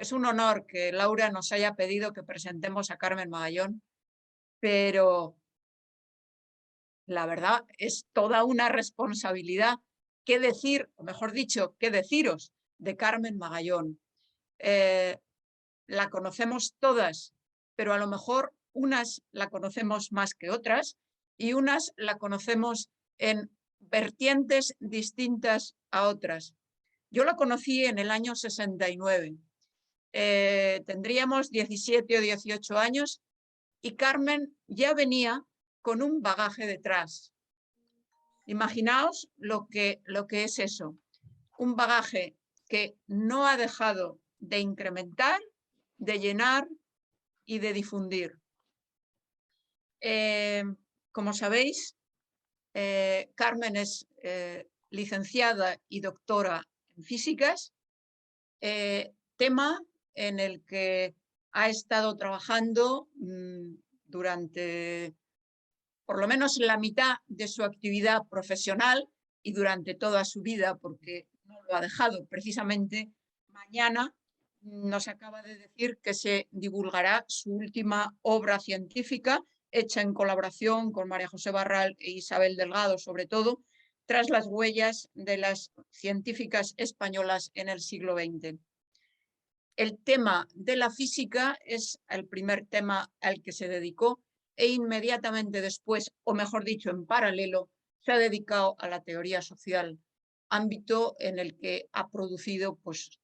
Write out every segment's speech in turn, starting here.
Es un honor que Laura nos haya pedido que presentemos a Carmen Magallón, pero la verdad es toda una responsabilidad qué decir, o mejor dicho, qué deciros de Carmen Magallón. La conocemos todas, pero a lo mejor unas la conocemos más que otras y unas la conocemos en vertientes distintas a otras. Yo la conocí en el año 69. Tendríamos 17 o 18 años y Carmen ya venía con un bagaje detrás. Imaginaos lo que es eso, un bagaje que no ha dejado de incrementar, de llenar y de difundir. Como sabéis, Carmen es licenciada y doctora en físicas, tema en el que ha estado trabajando durante por lo menos la mitad de su actividad profesional y durante toda su vida, porque no lo ha dejado. Precisamente mañana nos acaba de decir que se divulgará su última obra científica, hecha en colaboración con María José Barral e Isabel Delgado, sobre todo, tras las huellas de las científicas españolas en el siglo XX. El tema de la física es el primer tema al que se dedicó e inmediatamente después, o mejor dicho, en paralelo, se ha dedicado a la teoría social, ámbito en el que ha producido pues,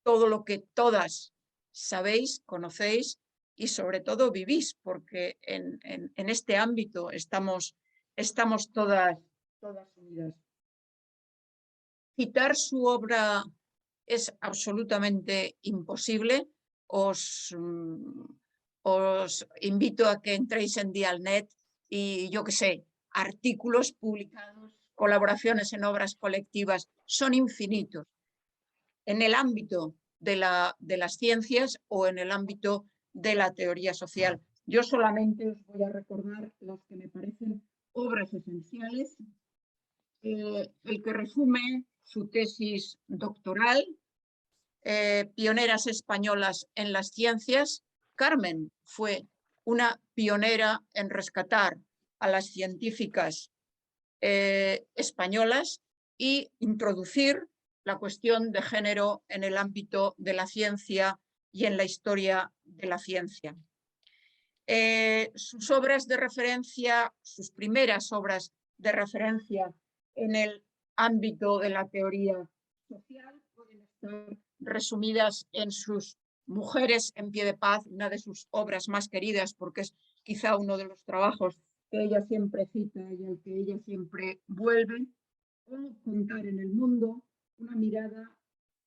todo lo que todas sabéis, conocéis y sobre todo vivís, porque en este ámbito estamos todas unidas. Citar su obra es absolutamente imposible. Os invito a que entréis en Dialnet y yo qué sé, artículos publicados, colaboraciones en obras colectivas, son infinitos. En el ámbito de las ciencias o en el ámbito de la teoría social. Yo solamente os voy a recordar las que me parecen obras esenciales. El que resume su tesis doctoral, Pioneras españolas en las ciencias. Carmen fue una pionera en rescatar a las científicas españolas y introducir la cuestión de género en el ámbito de la ciencia y en la historia de la ciencia. Sus obras de referencia, sus primeras obras de referencia en el ámbito de la teoría social pueden estar resumidas en sus Mujeres en pie de paz, una de sus obras más queridas porque es quizá uno de los trabajos que ella siempre cita y al que ella siempre vuelve, o Contar en el mundo, una mirada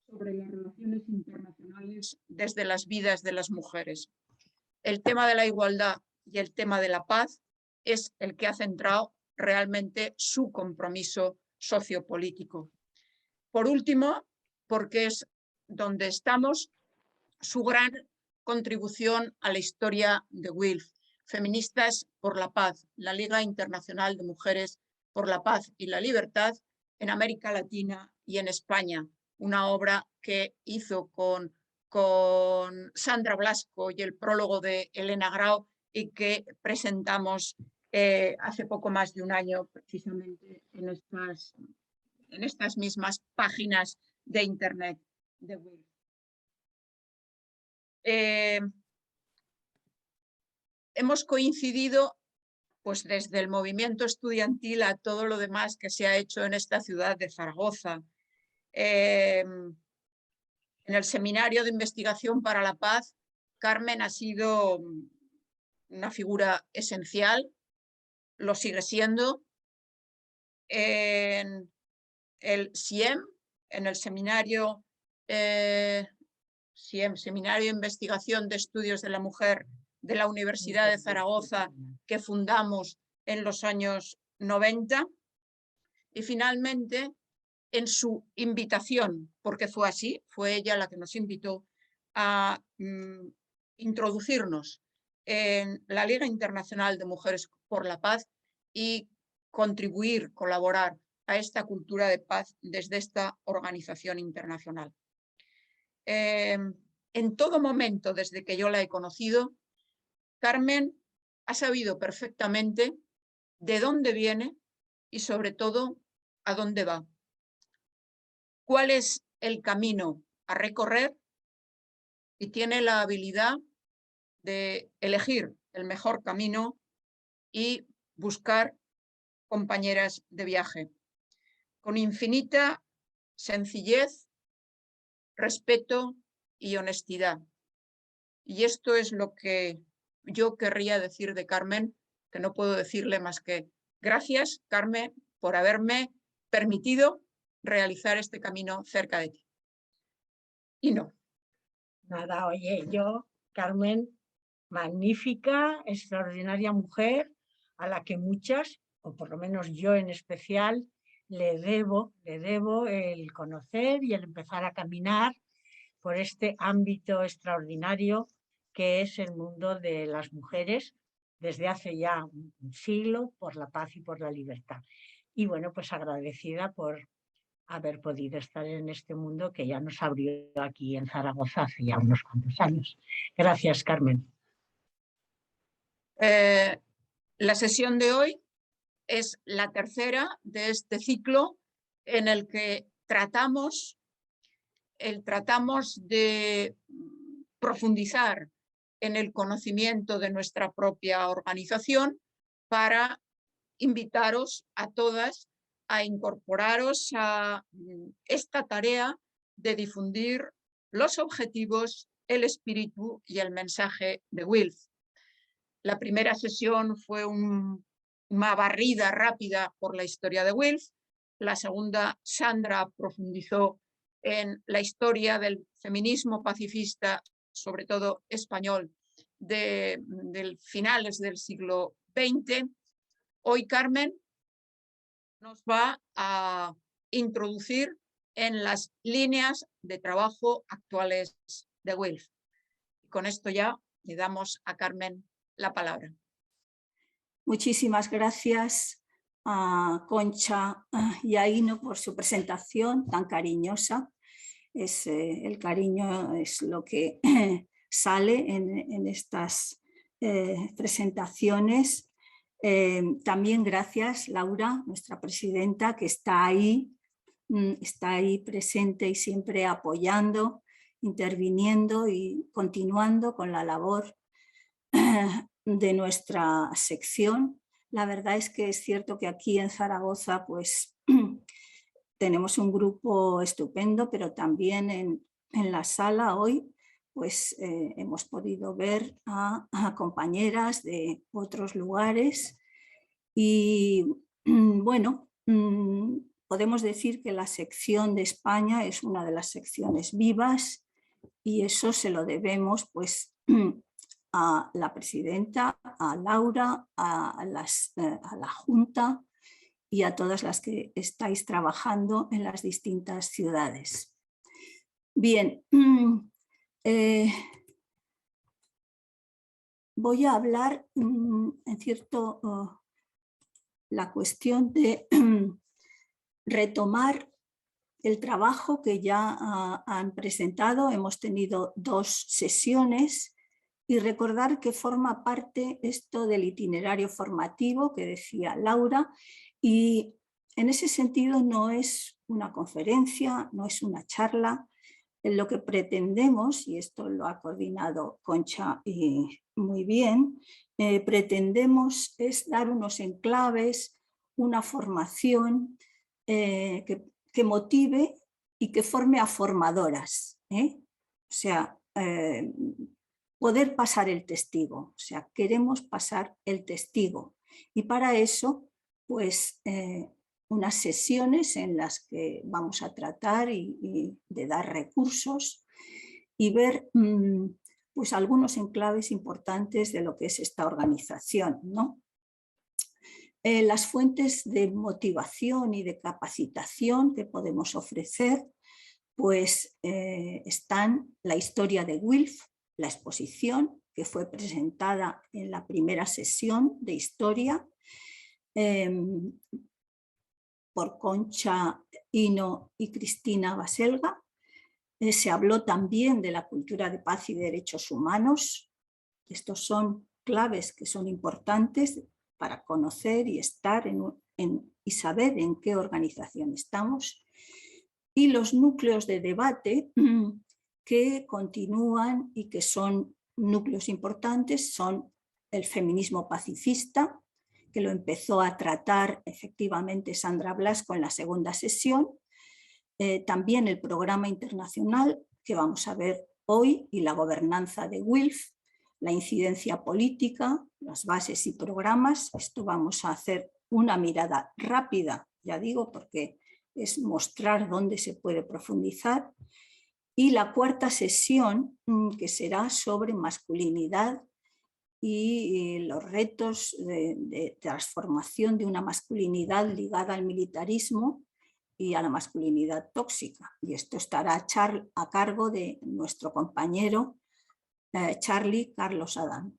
sobre las relaciones internacionales desde las vidas de las mujeres. El tema de la igualdad y el tema de la paz es el que ha centrado realmente su compromiso sociopolítico. Por último, porque es donde estamos, su gran contribución a la historia de WILPF, Feministas por la Paz, la Liga Internacional de Mujeres por la Paz y la Libertad en América Latina y en España, una obra que hizo con Sandra Blasco y el prólogo de Elena Grau y que presentamos hace poco más de un año precisamente en estas mismas páginas de internet de WILPF. Hemos coincidido pues desde el movimiento estudiantil a todo lo demás que se ha hecho en esta ciudad de Zaragoza. En el Seminario de Investigación para la Paz, Carmen ha sido una figura esencial, lo sigue siendo. En el SIEM, en el Seminario Seminario de Investigación de Estudios de la Mujer de la Universidad de Zaragoza, que fundamos en los años 90. Y finalmente, en su invitación, porque fue así, fue ella la que nos invitó a introducirnos en la Liga Internacional de Mujeres por la Paz y contribuir, colaborar a esta cultura de paz desde esta organización internacional. en todo momento desde que yo la he conocido, Carmen ha sabido perfectamente de dónde viene y sobre todo a dónde va. Cuál es el camino a recorrer y tiene la habilidad de elegir el mejor camino y buscar compañeras de viaje. Con infinita sencillez, respeto y honestidad. Y esto es lo que yo querría decir de Carmen, que no puedo decirle más que gracias, Carmen, por haberme permitido realizar este camino cerca de ti. Y no. Nada, oye, yo, Carmen, magnífica, extraordinaria mujer, a la que muchas, o por lo menos yo en especial, le debo el conocer y el empezar a caminar por este ámbito extraordinario que es el mundo de las mujeres desde hace ya un siglo, por la paz y por la libertad. Y bueno, pues agradecida por haber podido estar en este mundo que ya nos abrió aquí en Zaragoza hace ya unos cuantos años. Gracias, Carmen. La sesión de hoy es la tercera de este ciclo en el que tratamos de profundizar en el conocimiento de nuestra propia organización para invitaros a todas a incorporaros a esta tarea de difundir los objetivos, el espíritu y el mensaje de WILPF. La primera sesión fue una barrida rápida por la historia de WILPF. La segunda, Sandra profundizó en la historia del feminismo pacifista, sobre todo español, de finales del siglo XX. Hoy Carmen nos va a introducir en las líneas de trabajo actuales de WILPF. Con esto ya le damos a Carmen la palabra. Muchísimas gracias a Concha y a Ino por su presentación tan cariñosa. El cariño es lo que sale en estas presentaciones. También gracias, Laura, nuestra presidenta, que está ahí presente y siempre apoyando, interviniendo y continuando con la labor de nuestra sección. La verdad es que es cierto que aquí en Zaragoza pues tenemos un grupo estupendo, pero también en la sala hoy pues hemos podido ver a compañeras de otros lugares y bueno, podemos decir que la sección de España es una de las secciones vivas y eso se lo debemos pues a la presidenta, a Laura, a la Junta y a todas las que estáis trabajando en las distintas ciudades. Bien, voy a hablar en cierto la cuestión de retomar el trabajo que ya han presentado. Hemos tenido 2 sesiones y recordar que forma parte esto del itinerario formativo que decía Laura, y en ese sentido no es una conferencia, no es una charla. Lo que pretendemos, y esto lo ha coordinado Concha muy bien, pretendemos es dar unos enclaves, una formación que motive y que forme a formadoras. O sea, poder pasar el testigo, o sea, queremos pasar el testigo y para eso pues unas sesiones en las que vamos a tratar y de dar recursos y ver pues algunos enclaves importantes de lo que es esta organización, ¿no? Las fuentes de motivación y de capacitación que podemos ofrecer pues están la historia de WILPF, la exposición que fue presentada en la primera sesión de historia por Concha, Ino y Cristina Baselga. Se habló también de la cultura de paz y derechos humanos. Estos son claves que son importantes para conocer y estar y saber en qué organización estamos. Y los núcleos de debate que continúan y que son núcleos importantes son el feminismo pacifista, que lo empezó a tratar efectivamente Sandra Blasco en la segunda sesión. También el programa internacional que vamos a ver hoy y la gobernanza de WILPF, la incidencia política, las bases y programas. Esto vamos a hacer una mirada rápida, ya digo, porque es mostrar dónde se puede profundizar. Y la cuarta sesión, que será sobre masculinidad y los retos de transformación de una masculinidad ligada al militarismo y a la masculinidad tóxica. Y esto estará a cargo de nuestro compañero Charlie Carlos Adán.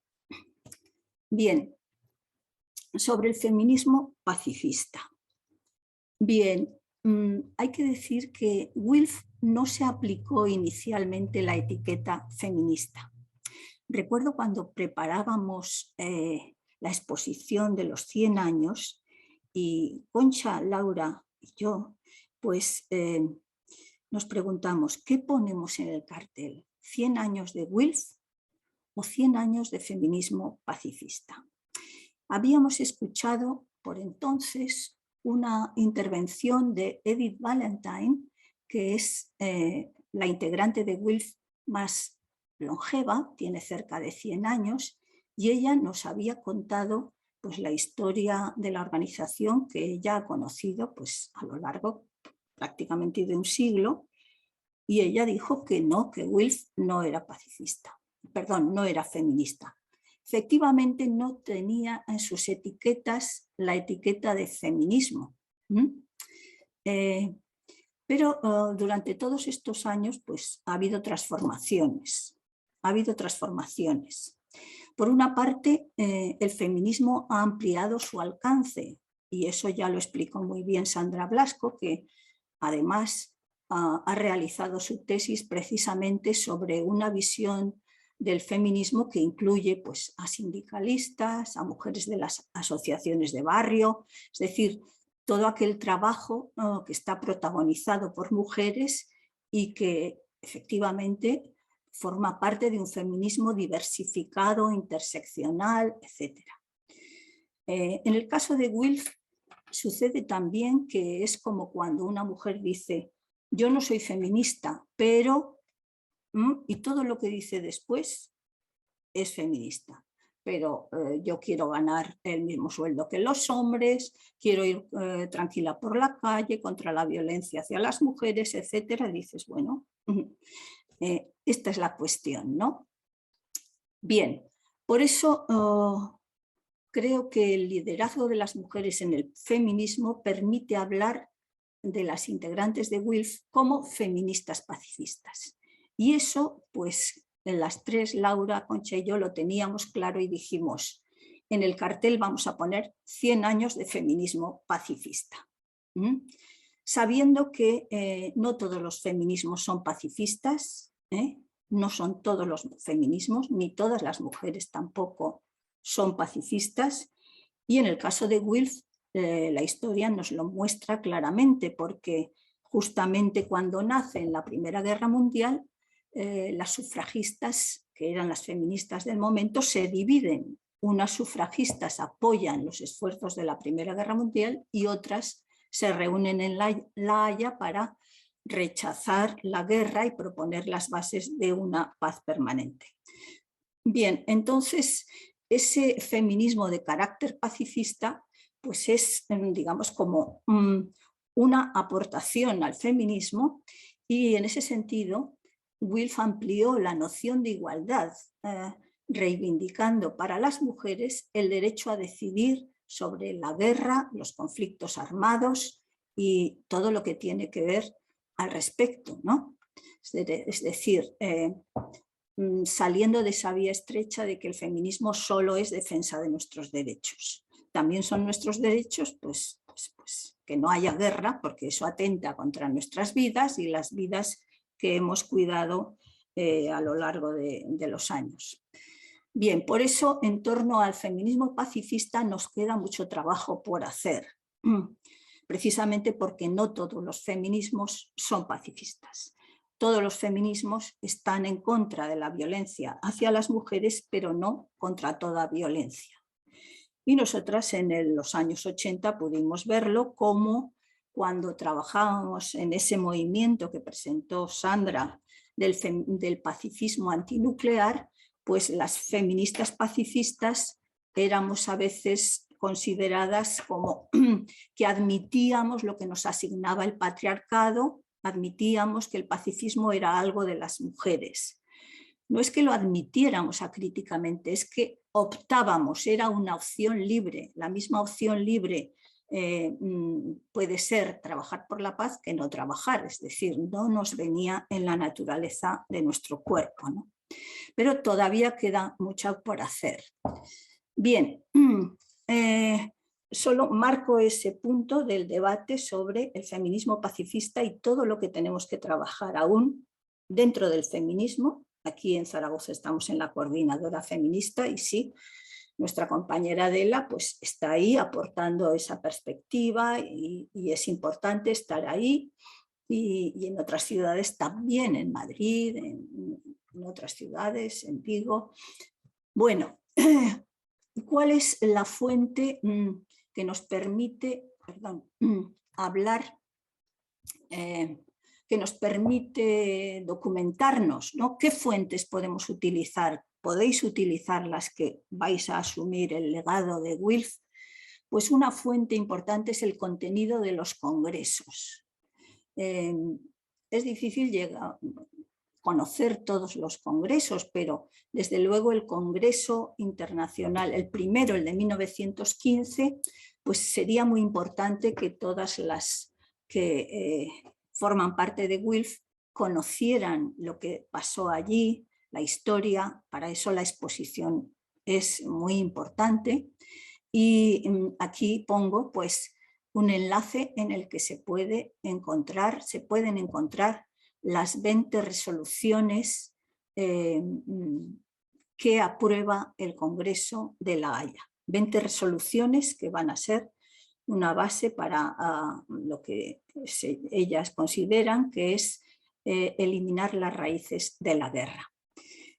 Bien, sobre el feminismo pacifista. Bien, hay que decir que WILPF no se aplicó inicialmente la etiqueta feminista. Recuerdo cuando preparábamos la exposición de los 100 años y Concha, Laura y yo, pues nos preguntamos, ¿qué ponemos en el cartel? ¿100 años de WILPF o 100 años de feminismo pacifista? Habíamos escuchado por entonces una intervención de Edith Valentine, que es la integrante de WILPF más longeva, tiene cerca de 100 años, y ella nos había contado pues, la historia de la organización que ella ha conocido pues, a lo largo prácticamente de un siglo, y ella dijo que no, que WILPF no era pacifista, perdón, no era feminista. Efectivamente no tenía en sus etiquetas la etiqueta de feminismo. Pero durante todos estos años pues, ha habido transformaciones. Por una parte, el feminismo ha ampliado su alcance y eso ya lo explicó muy bien Sandra Blasco, que además ha realizado su tesis precisamente sobre una visión del feminismo que incluye pues, a sindicalistas, a mujeres de las asociaciones de barrio, es decir, todo aquel trabajo que está protagonizado por mujeres y que efectivamente forma parte de un feminismo diversificado, interseccional, etc. En el caso de WILPF sucede también que es como cuando una mujer dice yo no soy feminista, pero y todo lo que dice después es feminista. Pero yo quiero ganar el mismo sueldo que los hombres, quiero ir tranquila por la calle contra la violencia hacia las mujeres, etcétera. Dices, bueno, esta es la cuestión, ¿no? Bien, por eso creo que el liderazgo de las mujeres en el feminismo permite hablar de las integrantes de WILPF como feministas pacifistas. Y eso, pues, en las tres, Laura, Concha y yo, lo teníamos claro y dijimos, en el cartel vamos a poner 100 años de feminismo pacifista. Sabiendo que no todos los feminismos son pacifistas, no son todos los feminismos, ni todas las mujeres tampoco son pacifistas, y en el caso de WILPF la historia nos lo muestra claramente, porque justamente cuando nace en la Primera Guerra Mundial, las sufragistas, que eran las feministas del momento, se dividen. Unas sufragistas apoyan los esfuerzos de la Primera Guerra Mundial y otras se reúnen en La Haya para rechazar la guerra y proponer las bases de una paz permanente. Bien, entonces ese feminismo de carácter pacifista pues es, digamos, como una aportación al feminismo y en ese sentido WILPF amplió la noción de igualdad, reivindicando para las mujeres el derecho a decidir sobre la guerra, los conflictos armados y todo lo que tiene que ver al respecto, ¿no? Es decir, saliendo de esa vía estrecha de que el feminismo solo es defensa de nuestros derechos. También son nuestros derechos pues que no haya guerra, porque eso atenta contra nuestras vidas y las vidas que hemos cuidado a lo largo de los años. Bien, por eso en torno al feminismo pacifista nos queda mucho trabajo por hacer, precisamente porque no todos los feminismos son pacifistas. Todos los feminismos están en contra de la violencia hacia las mujeres, pero no contra toda violencia. Y nosotras en los años 80 pudimos verlo como cuando trabajábamos en ese movimiento que presentó Sandra del pacifismo antinuclear, pues las feministas pacifistas éramos a veces consideradas como que admitíamos lo que nos asignaba el patriarcado, admitíamos que el pacifismo era algo de las mujeres. No es que lo admitiéramos acríticamente, es que optábamos, era una opción libre. La misma opción libre puede ser trabajar por la paz que no trabajar, es decir, no nos venía en la naturaleza de nuestro cuerpo, ¿no? Pero todavía queda mucho por hacer. Bien, solo marco ese punto del debate sobre el feminismo pacifista y todo lo que tenemos que trabajar aún dentro del feminismo. Aquí en Zaragoza estamos en la coordinadora feminista y sí, nuestra compañera Adela pues está ahí aportando esa perspectiva y es importante estar ahí y en otras ciudades también, en Madrid, en otras ciudades, en Vigo. Bueno, ¿cuál es la fuente que nos permite hablar, que nos permite documentarnos, ¿no? ¿Qué fuentes podemos utilizar? ¿Podéis utilizar las que vais a asumir el legado de Wilf? Pues una fuente importante es el contenido de los congresos. Es difícil conocer todos los congresos, pero desde luego el Congreso Internacional, el primero, el de 1915, pues sería muy importante que todas las que forman parte de Wilf conocieran lo que pasó allí, la historia. Para eso la exposición es muy importante. Y aquí pongo pues un enlace en el que se pueden encontrar las 20 resoluciones que aprueba el Congreso de La Haya. 20 resoluciones que van a ser una base para lo que ellas consideran que es eliminar las raíces de la guerra.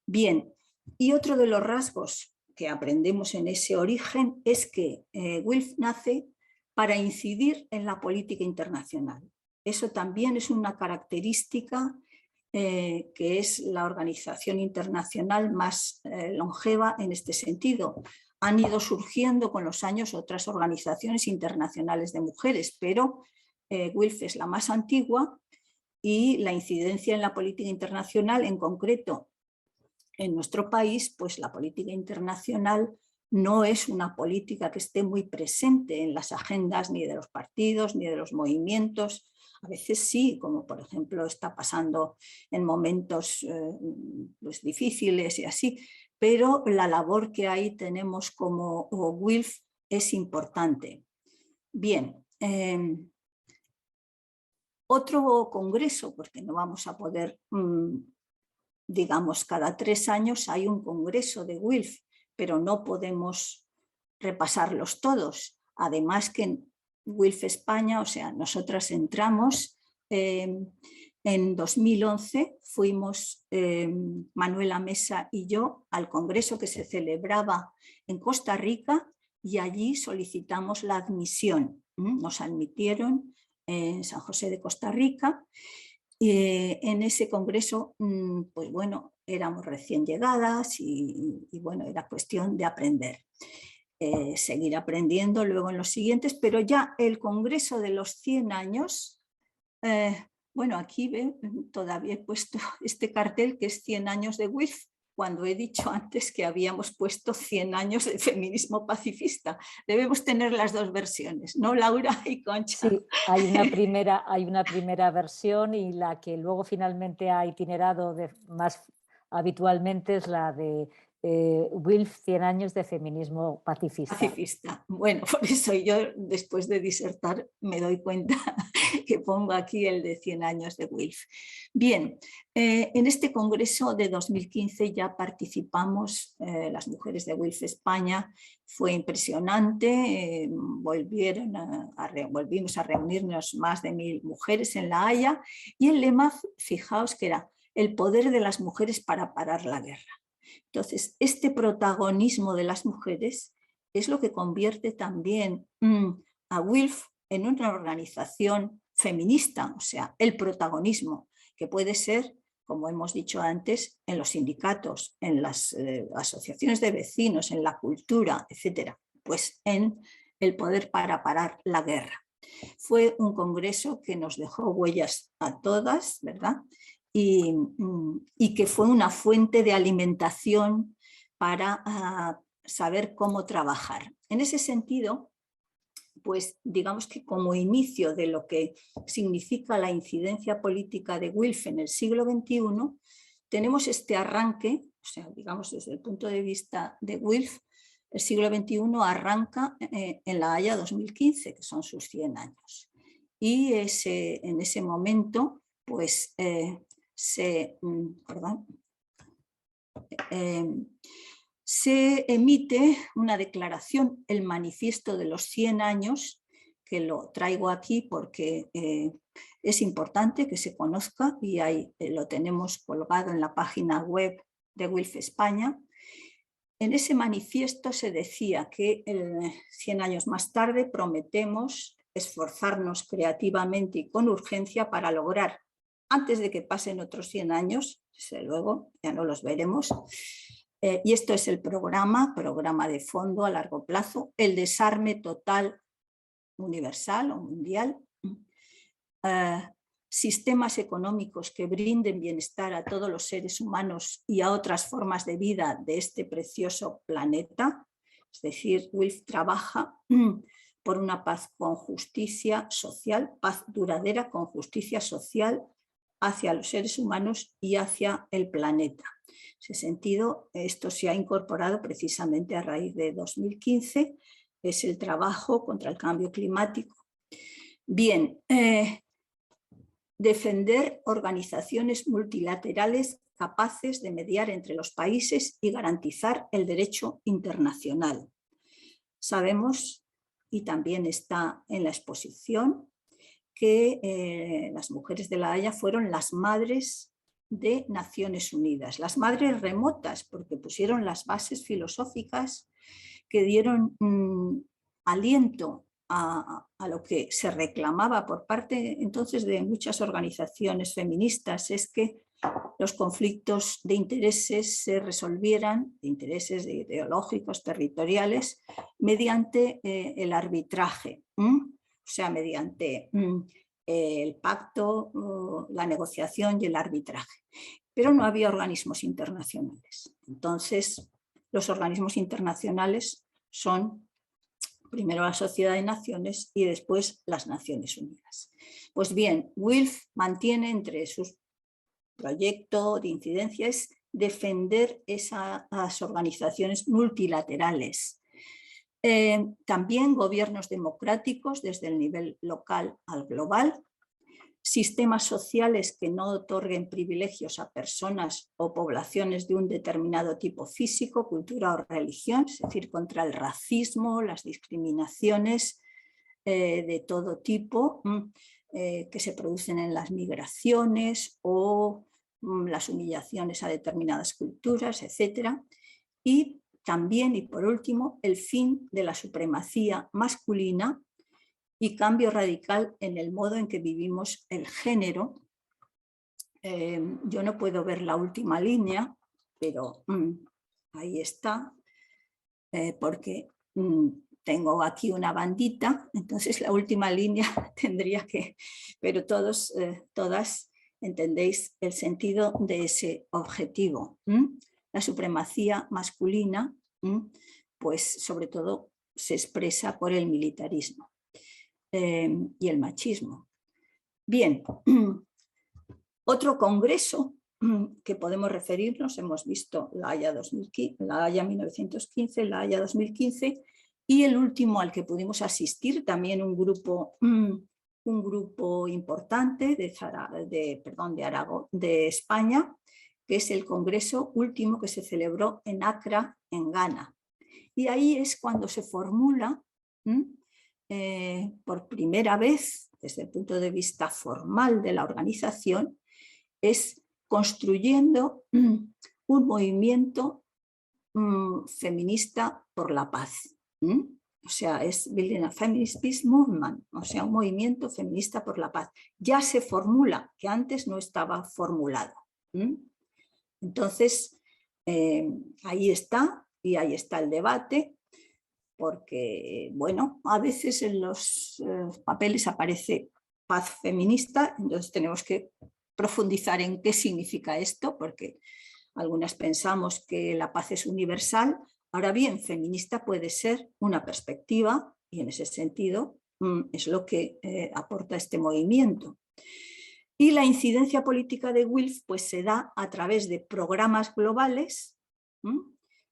Bien, y otro de los rasgos que aprendemos en ese origen es que Wilf nace para incidir en la política internacional. Eso también es una característica que es la organización internacional más longeva en este sentido. Han ido surgiendo con los años otras organizaciones internacionales de mujeres, pero Wilf es la más antigua y la incidencia en la política internacional, en concreto en nuestro país, pues la política internacional no es una política que esté muy presente en las agendas ni de los partidos ni de los movimientos. A veces sí, como por ejemplo está pasando en momentos pues difíciles y así, pero la labor que ahí tenemos como Wilf es importante. Bien, otro congreso, porque no vamos a poder, digamos, cada 3 años hay un congreso de Wilf, pero no podemos repasarlos todos. Además que en Wilf España, o sea, nosotras entramos en 2011, fuimos Manuela Mesa y yo al congreso que se celebraba en Costa Rica y allí solicitamos la admisión. Nos admitieron en San José de Costa Rica. En ese congreso, pues bueno, éramos recién llegadas y bueno, era cuestión de aprender. Seguir aprendiendo luego en los siguientes, pero ya el congreso de los 100 años, bueno, aquí ven, todavía he puesto este cartel que es 100 años de Wilf, cuando he dicho antes que habíamos puesto 100 años de feminismo pacifista. Debemos tener las dos versiones, ¿no, Laura y Concha? Sí, hay una primera versión y la que luego finalmente ha itinerado más habitualmente es la de Wilf, 100 años de feminismo pacifista. Bueno, por eso yo después de disertar me doy cuenta que pongo aquí el de 100 años de WILF. Bien, en este congreso de 2015 ya participamos las mujeres de WILF España. Fue impresionante, volvimos a reunirnos más de 1000 mujeres en La Haya, y el lema, fijaos que era el poder de las mujeres para parar la guerra. Entonces, este protagonismo de las mujeres es lo que convierte también a WILF en una organización feminista, o sea, el protagonismo, que puede ser, como hemos dicho antes, en los sindicatos, en las asociaciones de vecinos, en la cultura, etcétera, pues en el poder para parar la guerra. Fue un congreso que nos dejó huellas a todas, ¿verdad? Y que fue una fuente de alimentación para saber cómo trabajar. En ese sentido, pues digamos que como inicio de lo que significa la incidencia política de WILF en el siglo XXI, tenemos este arranque, o sea, digamos desde el punto de vista de WILF, el siglo XXI arranca en La Haya 2015, que son sus 100 años. Y en ese momento, pues se emite una declaración, el manifiesto de los 100 años, que lo traigo aquí porque es importante que se conozca, y ahí lo tenemos colgado en la página web de WILF España. En ese manifiesto se decía que 100 años más tarde prometemos esforzarnos creativamente y con urgencia para lograr, antes de que pasen otros 100 años, desde luego, ya no los veremos, y esto es el programa de fondo a largo plazo, el desarme total universal o mundial, sistemas económicos que brinden bienestar a todos los seres humanos y a otras formas de vida de este precioso planeta. Es decir, WILF trabaja por una paz con justicia social, paz duradera con justicia social hacia los seres humanos y hacia el planeta. En ese sentido, esto se ha incorporado precisamente a raíz de 2015, es el trabajo contra el cambio climático. Bien, defender organizaciones multilaterales capaces de mediar entre los países y garantizar el derecho internacional. Sabemos, y también está en la exposición, que las mujeres de La Haya fueron las madres de Naciones Unidas, las madres remotas, porque pusieron las bases filosóficas que dieron aliento a lo que se reclamaba por parte entonces de muchas organizaciones feministas, es que los conflictos de intereses se resolvieran, de intereses ideológicos, territoriales, mediante el arbitraje, o sea, mediante el pacto, la negociación y el arbitraje. Pero no había organismos internacionales. Entonces, los organismos internacionales son primero la Sociedad de Naciones y después las Naciones Unidas. Pues bien, WILF mantiene entre sus proyectos de incidencia es defender esas organizaciones multilaterales. También gobiernos democráticos desde el nivel local al global, sistemas sociales que no otorguen privilegios a personas o poblaciones de un determinado tipo físico, cultura o religión, es decir, contra el racismo, las discriminaciones de todo tipo que se producen en las migraciones o las humillaciones a determinadas culturas, etc. Y también, y por último, el fin de la supremacía masculina y cambio radical en el modo en que vivimos el género. Yo no puedo ver la última línea, pero ahí está, porque tengo aquí una bandita, entonces la última línea tendría que, pero todos, todas entendéis el sentido de ese objetivo. La supremacía masculina, pues sobre todo se expresa por el militarismo y el machismo. Bien, otro congreso que podemos referirnos, hemos visto La Haya 2015, La Haya 1915, La Haya 2015, y el último al que pudimos asistir, también un grupo un grupo importante de España, que es el congreso último que se celebró en Accra, en Ghana. Y ahí es cuando se formula por primera vez, desde el punto de vista formal de la organización, es construyendo un movimiento feminista por la paz. O sea, es Building a Feminist Peace Movement, o sea, un movimiento feminista por la paz. Ya se formula, que antes no estaba formulado. Entonces, ahí está, y ahí está el debate, porque, bueno, a veces en los papeles aparece paz feminista, entonces tenemos que profundizar en qué significa esto, porque algunas pensamos que la paz es universal. Ahora bien, feminista puede ser una perspectiva y en ese sentido es lo que aporta este movimiento. Y la incidencia política de WILPF pues, se da a través de programas globales,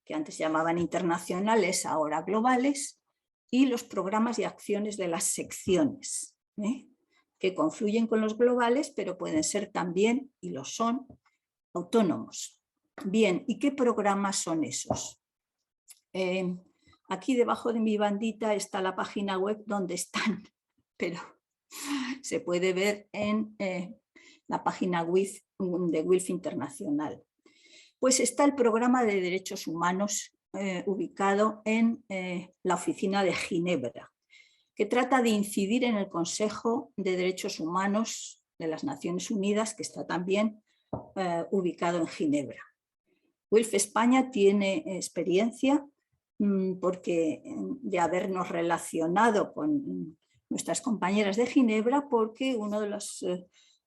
que antes llamaban internacionales, ahora globales, y los programas y acciones de las secciones, que confluyen con los globales, pero pueden ser también, y lo son, autónomos. Bien, ¿y qué programas son esos? Aquí debajo de mi bandita está la página web donde están, pero se puede ver en la página de WILPF Internacional. Pues está el programa de derechos humanos ubicado en la oficina de Ginebra, que trata de incidir en el Consejo de Derechos Humanos de las Naciones Unidas, que está también ubicado en Ginebra. WILPF España tiene experiencia porque de habernos relacionado con nuestras compañeras de Ginebra, porque uno de los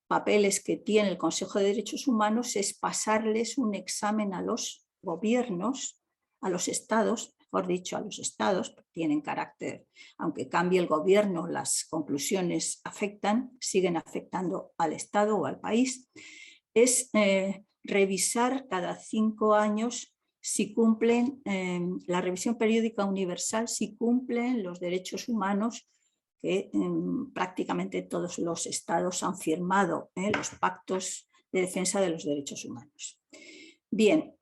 papeles que tiene el Consejo de Derechos Humanos es pasarles un examen a los gobiernos, a los estados, mejor dicho, a los estados, tienen carácter, aunque cambie el gobierno, las conclusiones siguen afectando al estado o al país, es revisar cada 5 años si cumplen, la revisión periódica universal, si cumplen los derechos humanos que prácticamente todos los estados han firmado, los pactos de defensa de los derechos humanos. Bien,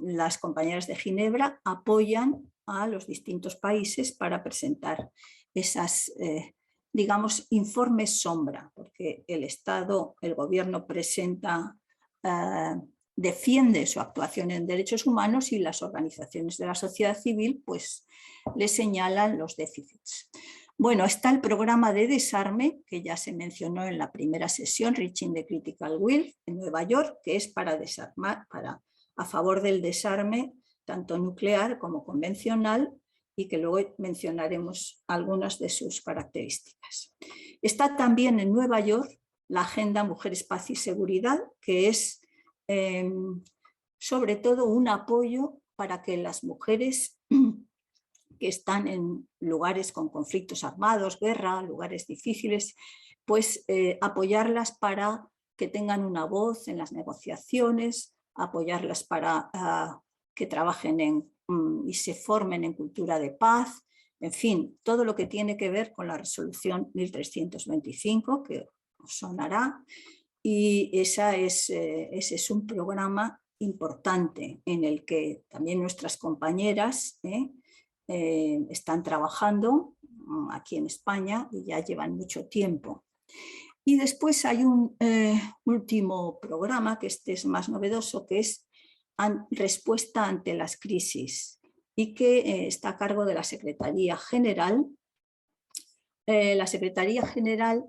las compañeras de Ginebra apoyan a los distintos países para presentar esas, digamos, informes sombra, porque el Estado, el gobierno presenta, defiende su actuación en derechos humanos y las organizaciones de la sociedad civil pues le señalan los déficits. Bueno, está el programa de desarme, que ya se mencionó en la primera sesión, Reaching the Critical Will, en Nueva York, que es para desarmar, a favor del desarme, tanto nuclear como convencional, y que luego mencionaremos algunas de sus características. Está también en Nueva York la Agenda Mujeres, Paz y Seguridad, que es sobre todo un apoyo para que las mujeres que están en lugares con conflictos armados, guerra, lugares difíciles, pues apoyarlas para que tengan una voz en las negociaciones, apoyarlas para que trabajen y se formen en cultura de paz, en fin, todo lo que tiene que ver con la resolución 1325, que os sonará, y ese es un programa importante en el que también nuestras compañeras están trabajando aquí en España y ya llevan mucho tiempo. Y después hay un último programa, que este es más novedoso, que es Respuesta ante las crisis, y que está a cargo de la Secretaría General. La Secretaría General,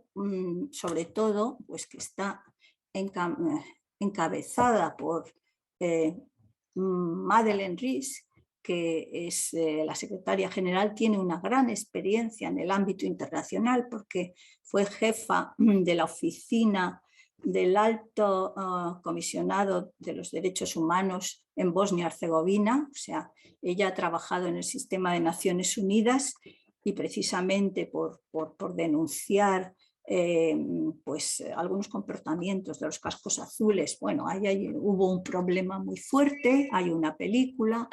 sobre todo, pues que está encabezada por Madeleine Ries, que es la secretaria general, tiene una gran experiencia en el ámbito internacional porque fue jefa de la oficina del Alto Comisionado de los Derechos Humanos en Bosnia-Herzegovina, o sea, ella ha trabajado en el sistema de Naciones Unidas y precisamente por denunciar pues algunos comportamientos de los cascos azules, bueno, ahí hubo un problema muy fuerte, hay una película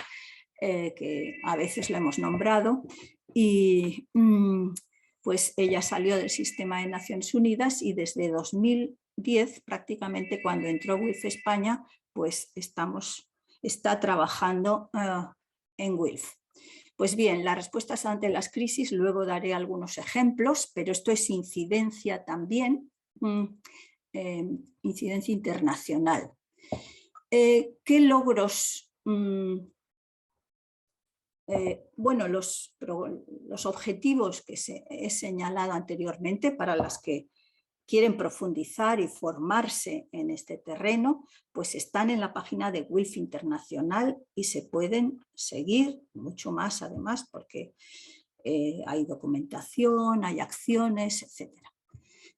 que a veces la hemos nombrado, y pues ella salió del sistema de Naciones Unidas y desde 2010, prácticamente cuando entró WILF España, pues está trabajando en WILF. Pues bien, las respuestas ante las crisis, luego daré algunos ejemplos, pero esto es incidencia también, incidencia internacional. ¿Qué logros? Bueno, los objetivos que he señalado anteriormente para las que quieren profundizar y formarse en este terreno, pues están en la página de WILF Internacional y se pueden seguir mucho más además porque hay documentación, hay acciones, etc.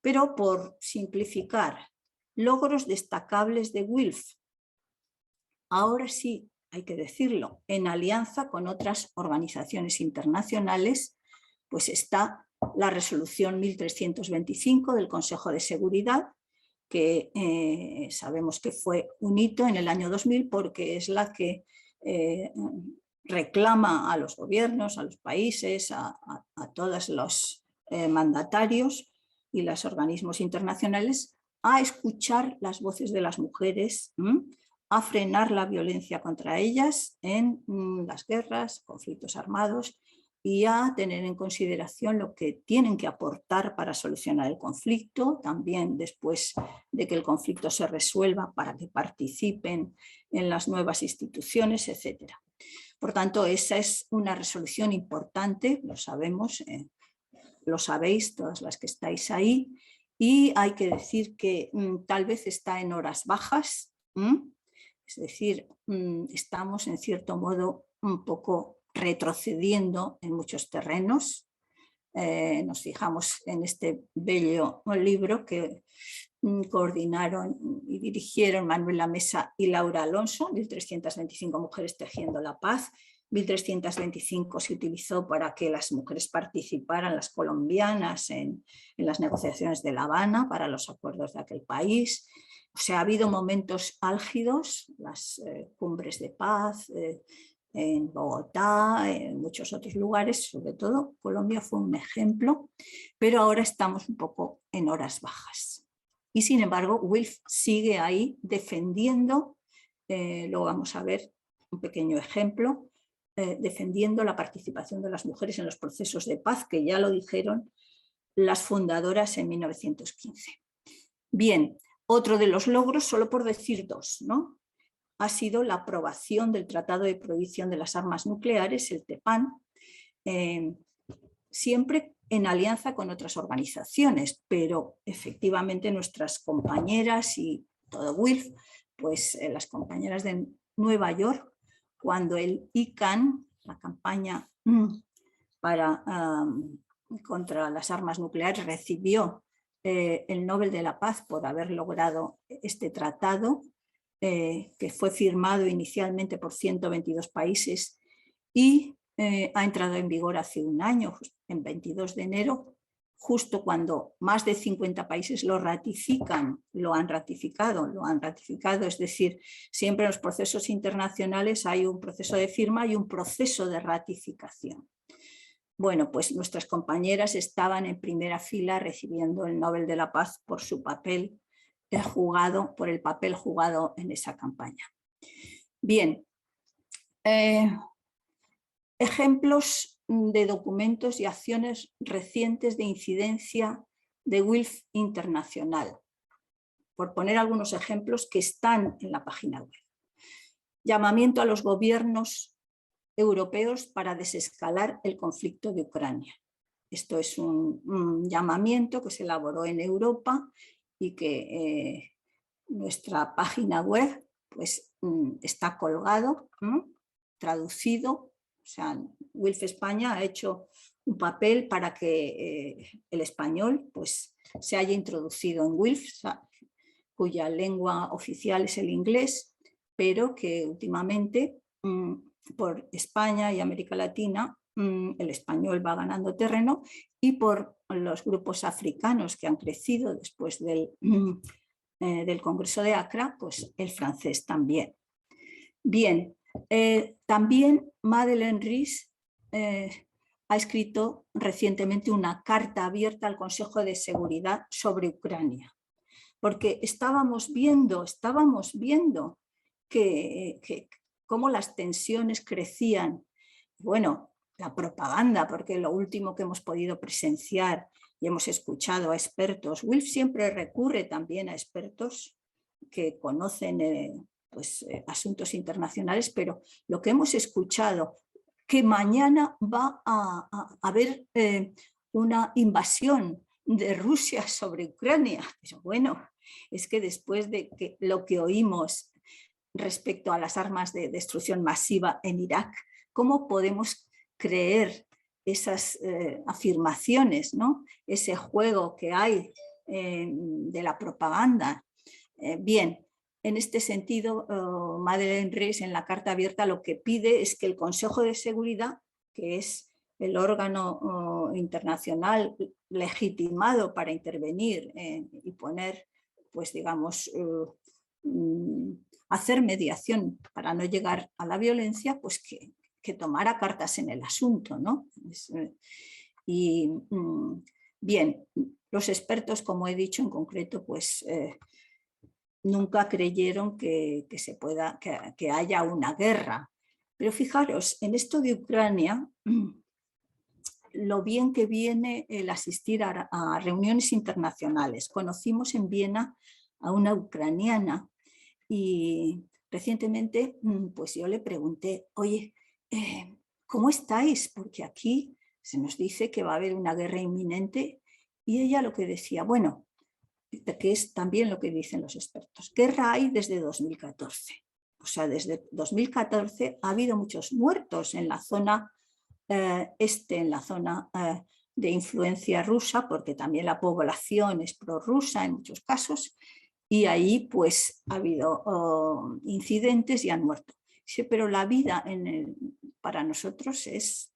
Pero por simplificar, logros destacables de WILF. Ahora sí, hay que decirlo, en alianza con otras organizaciones internacionales, pues está la resolución 1325 del Consejo de Seguridad, que sabemos que fue un hito en el año 2000 porque es la que reclama a los gobiernos, a los países, a todos los mandatarios y los organismos internacionales a escuchar las voces de las mujeres, a frenar la violencia contra ellas en las guerras, conflictos armados y a tener en consideración lo que tienen que aportar para solucionar el conflicto, también después de que el conflicto se resuelva para que participen en las nuevas instituciones, etc. Por tanto, esa es una resolución importante, lo sabemos, lo sabéis todas las que estáis ahí, y hay que decir que tal vez está en horas bajas, es decir, estamos en cierto modo un poco retrocediendo en muchos terrenos. Nos fijamos en este bello libro que coordinaron y dirigieron Manuela Mesa y Laura Alonso, 1325 mujeres tejiendo la paz. 1325 se utilizó para que las mujeres participaran, las colombianas, en las negociaciones de La Habana para los acuerdos de aquel país. O sea, ha habido momentos álgidos, las cumbres de paz, en Bogotá, en muchos otros lugares, sobre todo Colombia fue un ejemplo, pero ahora estamos un poco en horas bajas. Y sin embargo, WILF sigue ahí defendiendo, lo vamos a ver, un pequeño ejemplo, defendiendo la participación de las mujeres en los procesos de paz, que ya lo dijeron las fundadoras en 1915. Bien, otro de los logros, solo por decir dos, ¿no?, ha sido la aprobación del Tratado de Prohibición de las Armas Nucleares, el TEPAN, siempre en alianza con otras organizaciones, pero efectivamente nuestras compañeras y todo WILF, pues las compañeras de Nueva York, cuando el ICANN, la campaña contra las armas nucleares, recibió el Nobel de la Paz por haber logrado este tratado, que fue firmado inicialmente por 122 países y ha entrado en vigor hace un año, en 22 de enero, justo cuando más de 50 países lo ratifican, lo han ratificado, es decir, siempre en los procesos internacionales hay un proceso de firma y un proceso de ratificación. Bueno, pues nuestras compañeras estaban en primera fila recibiendo el Nobel de la Paz por su papel por el papel jugado en esa campaña. Bien, ejemplos de documentos y acciones recientes de incidencia de WILF Internacional, por poner algunos ejemplos que están en la página web. Llamamiento a los gobiernos europeos para desescalar el conflicto de Ucrania. Esto es un llamamiento que se elaboró en Europa y que nuestra página web pues, está colgado, traducido. O sea, WILF España ha hecho un papel para que el español pues, se haya introducido en WILF, cuya lengua oficial es el inglés, pero que últimamente por España y América Latina el español va ganando terreno, y por los grupos africanos que han crecido después del Congreso de Accra, pues el francés también. Bien, también Madeleine Ries ha escrito recientemente una carta abierta al Consejo de Seguridad sobre Ucrania, porque estábamos viendo que cómo las tensiones crecían. Bueno, la propaganda, porque lo último que hemos podido presenciar y hemos escuchado a expertos, Wilf siempre recurre también a expertos que conocen asuntos internacionales, pero lo que hemos escuchado, que mañana va a haber una invasión de Rusia sobre Ucrania. Pero bueno, es que después de que lo que oímos respecto a las armas de destrucción masiva en Irak, ¿cómo podemos creer esas afirmaciones, ¿no? Ese juego que hay de la propaganda? Bien, en este sentido, Madeleine Ries en la carta abierta lo que pide es que el Consejo de Seguridad, que es el órgano internacional legitimado para intervenir y poner, pues digamos, hacer mediación para no llegar a la violencia, pues que tomara cartas en el asunto, ¿no? Bien, los expertos, como he dicho en concreto, pues nunca creyeron que haya una guerra. Pero fijaros, en esto de Ucrania, lo bien que viene el asistir a reuniones internacionales. Conocimos en Viena a una ucraniana y recientemente pues yo le pregunté, oye, ¿cómo estáis? Porque aquí se nos dice que va a haber una guerra inminente, y ella lo que decía, bueno, que es también lo que dicen los expertos, guerra hay desde 2014. O sea, desde 2014 ha habido muchos muertos en la zona en la zona de influencia rusa, porque también la población es prorrusa en muchos casos, y ahí pues ha habido incidentes y han muerto. Sí, pero la vida para nosotros es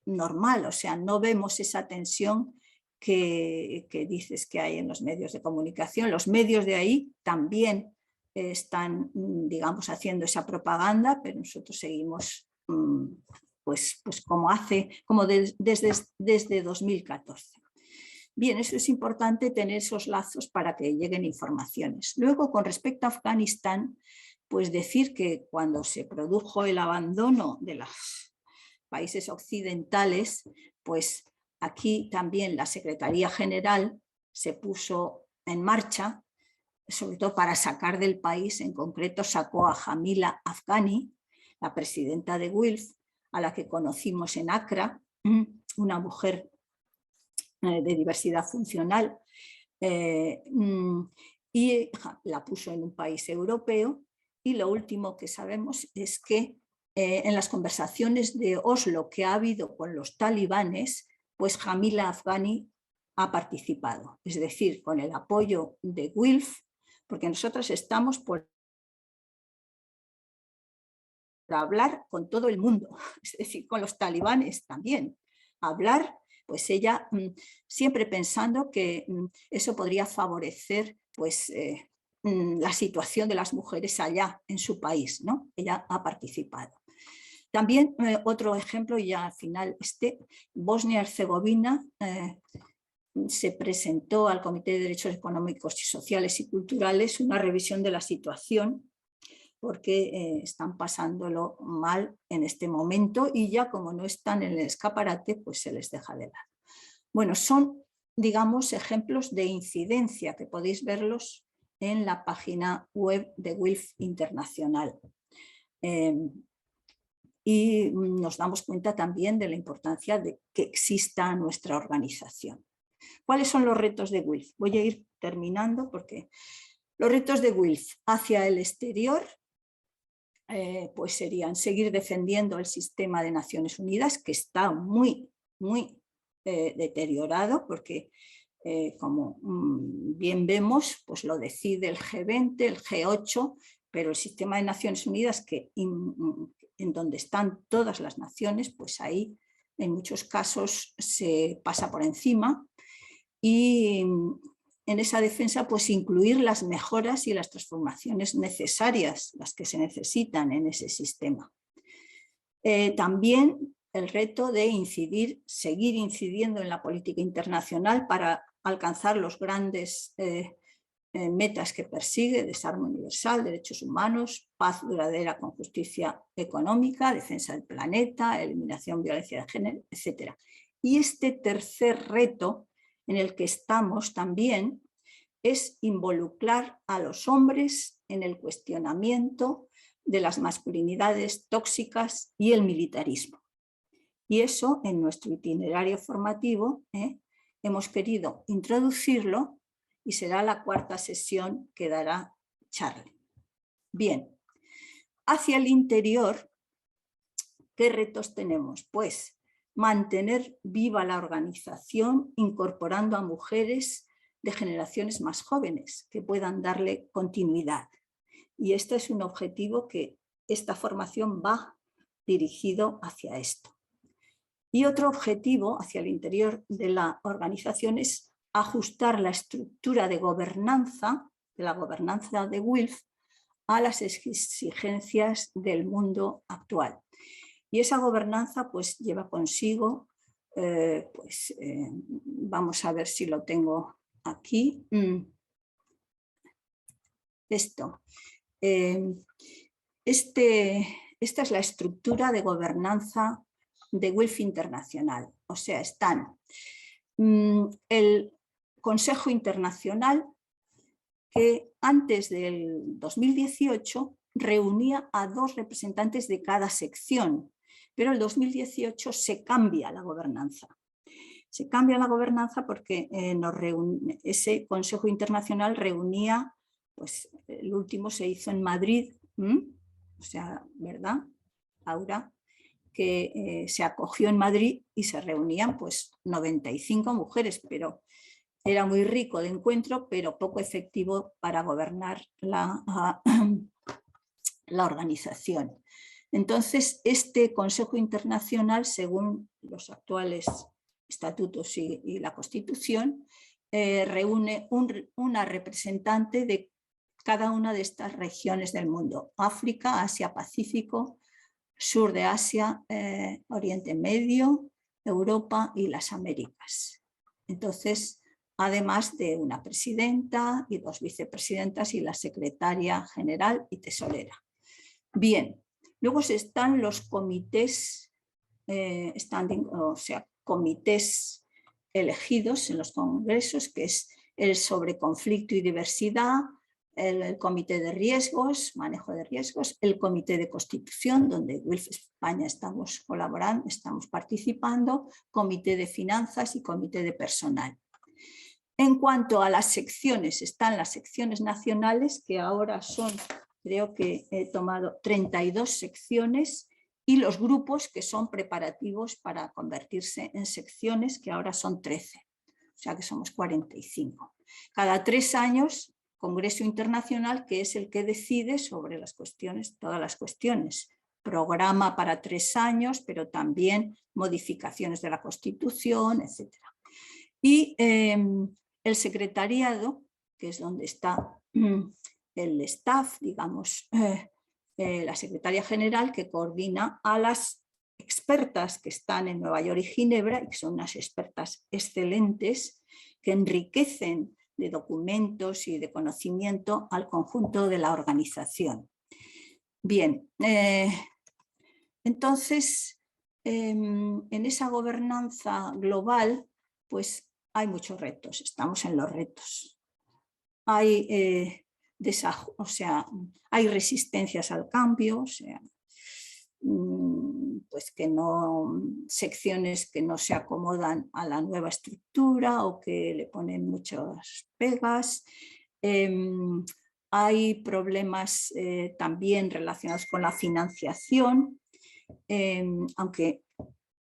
normal, o sea, no vemos esa tensión que dices que hay en los medios de comunicación. Los medios de ahí también están, digamos, haciendo esa propaganda, pero nosotros seguimos pues como desde 2014. Bien, eso es importante, tener esos lazos para que lleguen informaciones. Luego, con respecto a Afganistán, pues decir que cuando se produjo el abandono de los países occidentales, pues aquí también la Secretaría General se puso en marcha, sobre todo para sacar del país. En concreto sacó a Jamila Afghani, la presidenta de Wilf, a la que conocimos en Accra, una mujer de diversidad funcional, y la puso en un país europeo. Y lo último que sabemos es que en las conversaciones de Oslo que ha habido con los talibanes, pues Jamila Afghani ha participado, es decir, con el apoyo de Wilf, porque nosotros estamos por hablar con todo el mundo, es decir, con los talibanes también, hablar, pues ella siempre pensando que eso podría favorecer pues la situación de las mujeres allá en su país, ¿no? Ella ha participado. También otro ejemplo, y ya al final Bosnia-Herzegovina se presentó al Comité de Derechos Económicos y Sociales y Culturales una revisión de la situación, porque están pasándolo mal en este momento, y ya como no están en el escaparate, pues se les deja de lado. Bueno, son, digamos, ejemplos de incidencia que podéis verlos en la página web de Wilf Internacional. Y nos damos cuenta también de la importancia de que exista nuestra organización. ¿Cuáles son los retos de Wilf? Voy a ir terminando, porque los retos de Wilf hacia el exterior pues serían seguir defendiendo el sistema de Naciones Unidas, que está muy deteriorado, porque como bien vemos, pues lo decide el G20, el G8, pero el sistema de Naciones Unidas, en donde están todas las naciones, pues ahí en muchos casos se pasa por encima. Y en esa defensa, pues incluir las mejoras y las transformaciones necesarias, las que se necesitan en ese sistema. También el reto de seguir incidiendo en la política internacional para alcanzar los grandes metas que persigue: desarme universal, derechos humanos, paz duradera con justicia económica, defensa del planeta, eliminación de violencia de género, etc. Y este tercer reto en el que estamos también es involucrar a los hombres en el cuestionamiento de las masculinidades tóxicas y el militarismo. Y eso en nuestro itinerario formativo hemos querido introducirlo y será la cuarta sesión que dará Charlie. Bien, hacia el interior, ¿qué retos tenemos? Pues mantener viva la organización incorporando a mujeres de generaciones más jóvenes que puedan darle continuidad. Y este es un objetivo que esta formación va dirigido hacia esto. Y otro objetivo hacia el interior de la organización es ajustar la estructura de gobernanza, de WILPF, a las exigencias del mundo actual. Y esa gobernanza pues lleva consigo, vamos a ver si lo tengo aquí, esto. Esta es la estructura de gobernanza de WILPF Internacional. O sea, están el Consejo Internacional, que antes del 2018 reunía a 2 representantes de cada sección, pero el 2018 se cambia la gobernanza. Se cambia la gobernanza porque ese Consejo Internacional reunía, pues el último se hizo en Madrid, o sea, ¿verdad, Aura? Que se acogió en Madrid y se reunían pues 95 mujeres, pero era muy rico de encuentro, pero poco efectivo para gobernar la organización. Entonces, este Consejo Internacional, según los actuales estatutos y la Constitución, reúne una representante de cada una de estas regiones del mundo: África, Asia, Pacífico, Sur de Asia, Oriente Medio, Europa y las Américas. Entonces, además de una presidenta y 2 vicepresidentas y la secretaria general y tesorera. Bien, luego están los comités standing, o sea, comités elegidos en los congresos, que es el sobre conflicto y diversidad, el comité de riesgos, manejo de riesgos, el comité de constitución, donde WILPF España estamos colaborando, estamos participando, comité de finanzas y comité de personal. En cuanto a las secciones, están las secciones nacionales, que ahora son, creo que he tomado 32 secciones, y los grupos, que son preparativos para convertirse en secciones, que ahora son 13, o sea que somos 45. Cada 3 años, Congreso Internacional, que es el que decide sobre las cuestiones, todas las cuestiones. Programa para 3 años, pero también modificaciones de la Constitución, etc. Y el secretariado, que es donde está el staff, digamos, la secretaria general, que coordina a las expertas que están en Nueva York y Ginebra, y que son unas expertas excelentes que enriquecen de documentos y de conocimiento al conjunto de la organización. Bien, entonces en esa gobernanza global pues hay muchos retos, estamos en los retos. Hay hay resistencias al cambio, o sea, pues que no, secciones que no se acomodan a la nueva estructura o que le ponen muchas pegas. Hay problemas también relacionados con la financiación, aunque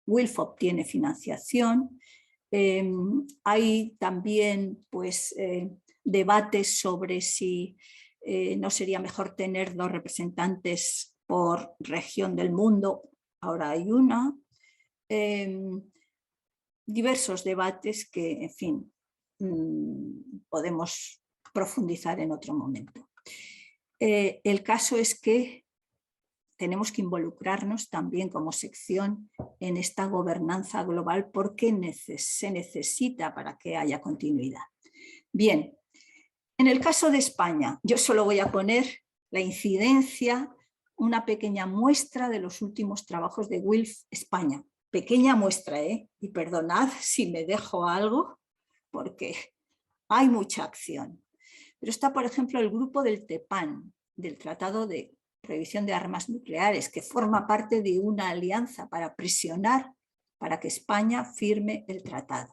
WILPF obtiene financiación. Hay también pues, debates sobre si no sería mejor tener 2 representantes por región del mundo, ahora hay una. Diversos debates que, en fin, podemos profundizar en otro momento. El caso es que tenemos que involucrarnos también como sección en esta gobernanza global porque se necesita para que haya continuidad. Bien, en el caso de España, yo solo voy a poner la incidencia, una pequeña muestra de los últimos trabajos de WILF España. Pequeña muestra, y perdonad si me dejo algo, porque hay mucha acción. Pero está, por ejemplo, el grupo del TEPAN, del Tratado de Prohibición de Armas Nucleares, que forma parte de una alianza para presionar para que España firme el tratado.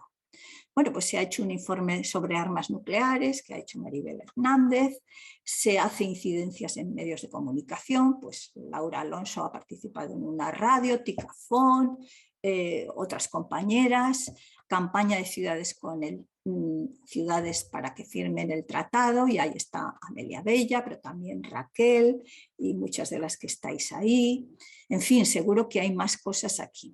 Bueno, pues se ha hecho un informe sobre armas nucleares que ha hecho Maribel Hernández, se hace incidencias en medios de comunicación, pues Laura Alonso ha participado en una radio, Ticafón, otras compañeras, campaña de ciudades ciudades para que firmen el tratado, y ahí está Amelia Bella, pero también Raquel y muchas de las que estáis ahí. En fin, seguro que hay más cosas aquí.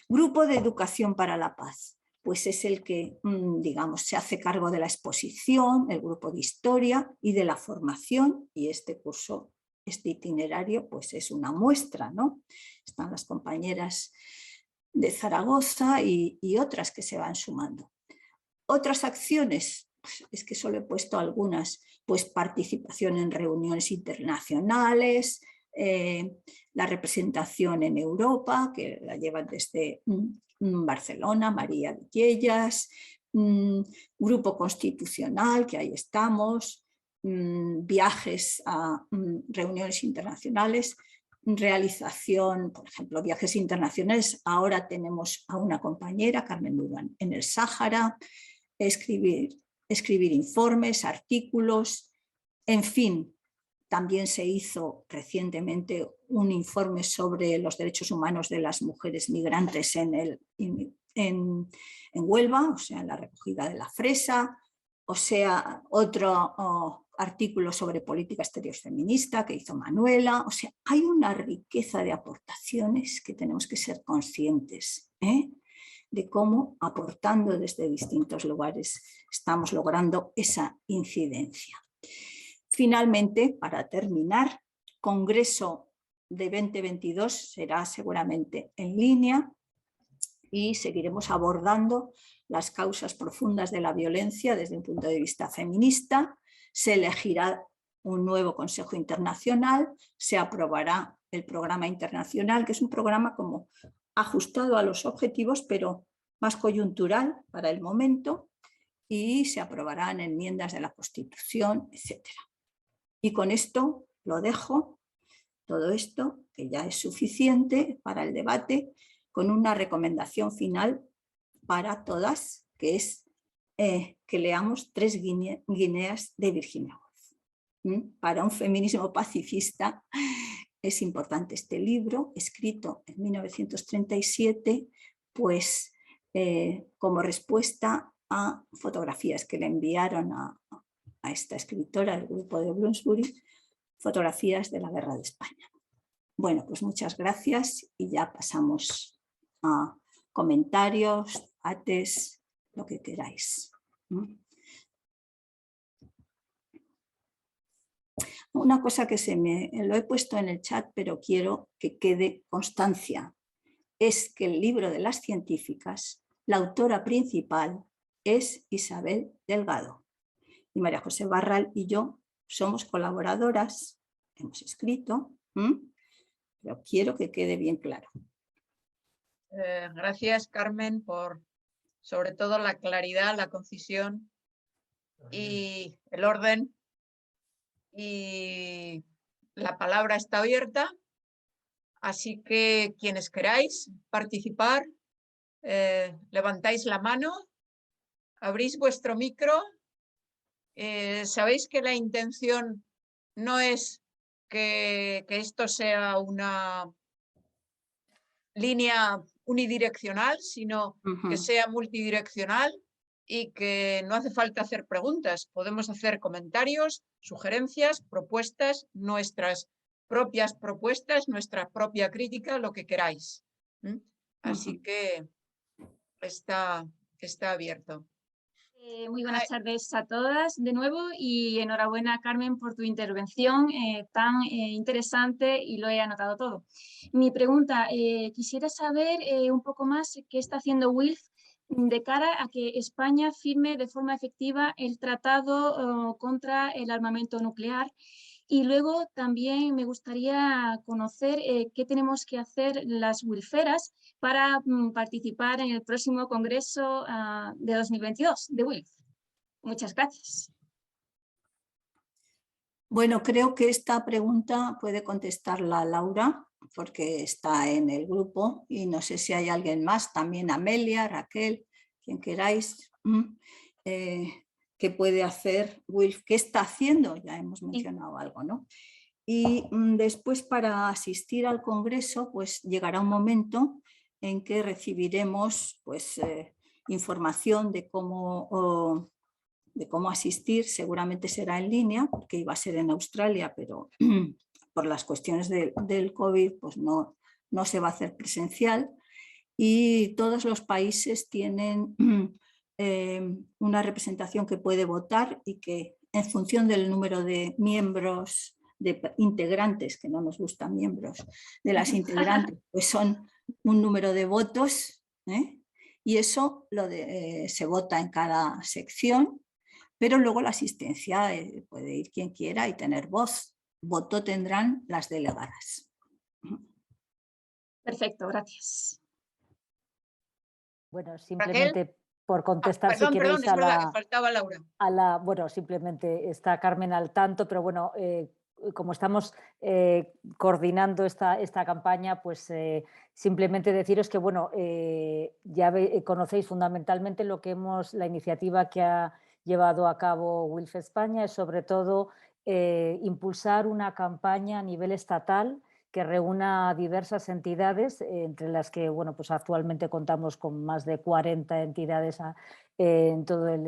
Grupo de Educación para la Paz, pues es el que, digamos, se hace cargo de la exposición, el grupo de historia y de la formación, y este curso, este itinerario, pues es una muestra, ¿no? Están las compañeras de Zaragoza y otras que se van sumando. Otras acciones, pues es que solo he puesto algunas, pues participación en reuniones internacionales, la representación en Europa, que la llevan desde Barcelona, María Villellas, grupo constitucional, que ahí estamos, viajes a reuniones internacionales, realización, por ejemplo, viajes internacionales. Ahora tenemos a una compañera, Carmen Durán, en el Sáhara, escribir informes, artículos, en fin. También se hizo recientemente un informe sobre los derechos humanos de las mujeres migrantes en Huelva, o sea, en la recogida de la fresa, o sea, otro artículo sobre política exterior feminista que hizo Manuela. O sea, hay una riqueza de aportaciones que tenemos que ser conscientes, de cómo, aportando desde distintos lugares, estamos logrando esa incidencia. Finalmente, para terminar, Congreso de 2022 será seguramente en línea y seguiremos abordando las causas profundas de la violencia desde un punto de vista feminista. Se elegirá un nuevo Consejo Internacional, se aprobará el programa internacional, que es un programa como ajustado a los objetivos, pero más coyuntural para el momento, y se aprobarán enmiendas de la Constitución, etc. Y con esto lo dejo, todo esto, que ya es suficiente para el debate, con una recomendación final para todas, que es que leamos 3 guineas de Virginia Woolf. Para un feminismo pacifista es importante este libro, escrito en 1937, pues como respuesta a fotografías que le enviaron a esta escritora del grupo de Bloomsbury, fotografías de la Guerra de España. Bueno, pues muchas gracias y ya pasamos a comentarios, debates, lo que queráis. Una cosa que lo he puesto en el chat, pero quiero que quede constancia, es que el libro de las científicas, la autora principal es Isabel Delgado. Y María José Barral y yo somos colaboradoras, hemos escrito, pero quiero que quede bien claro. Gracias, Carmen, por sobre todo la claridad, la concisión y el orden. Y la palabra está abierta, así que quienes queráis participar, levantáis la mano, abrís vuestro micro. Sabéis que la intención no es que esto sea una línea unidireccional, sino que sea multidireccional y que no hace falta hacer preguntas. Podemos hacer comentarios, sugerencias, propuestas, nuestras propias propuestas, nuestra propia crítica, lo que queráis. Así que está abierto. Muy buenas tardes a todas de nuevo y enhorabuena, Carmen, por tu intervención tan interesante y lo he anotado todo. Mi pregunta, quisiera saber un poco más qué está haciendo WILF de cara a que España firme de forma efectiva el tratado contra el armamento nuclear. Y luego también me gustaría conocer qué tenemos que hacer las wilferas para participar en el próximo congreso de 2022 de WILF. Muchas gracias. Bueno, creo que esta pregunta puede contestarla Laura, porque está en el grupo, y no sé si hay alguien más, también Amelia, Raquel, quien queráis. ¿Qué puede hacer WILF? ¿Qué está haciendo? Ya hemos mencionado algo, ¿no? Y después, para asistir al congreso, pues llegará un momento en que recibiremos pues, información de cómo asistir. Seguramente será en línea, porque iba a ser en Australia, pero por las cuestiones del COVID pues no se va a hacer presencial. Y todos los países tienen una representación que puede votar y que, en función del número de miembros, de integrantes, que no nos gustan miembros, de las integrantes, pues son un número de votos, y eso se vota en cada sección, pero luego la asistencia puede ir quien quiera y tener voz. Voto tendrán las delegadas. Perfecto, gracias. Bueno, simplemente por contestar, perdón, si queréis, es verdad, que faltaba Laura. Bueno, simplemente está Carmen al tanto, pero bueno, como estamos coordinando esta campaña, pues simplemente deciros que, bueno, ya conocéis fundamentalmente la iniciativa que ha llevado a cabo WILF España, es sobre todo impulsar una campaña a nivel estatal que reúna a diversas entidades, entre las que, bueno, pues actualmente contamos con más de 40 entidades en todo el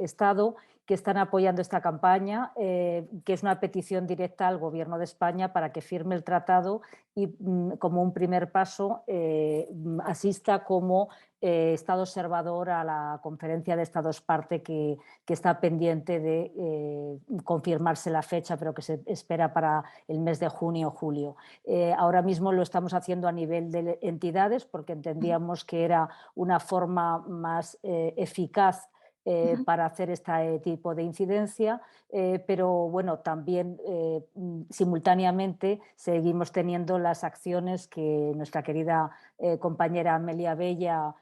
Estado, que están apoyando esta campaña, que es una petición directa al Gobierno de España para que firme el tratado y, como un primer paso, asista como Estado observador a la conferencia de Estados parte que está pendiente de confirmarse la fecha, pero que se espera para el mes de junio o julio. Ahora mismo lo estamos haciendo a nivel de entidades, porque entendíamos que era una forma más eficaz para hacer este tipo de incidencia, pero bueno, también simultáneamente seguimos teniendo las acciones que nuestra querida compañera Amelia Bella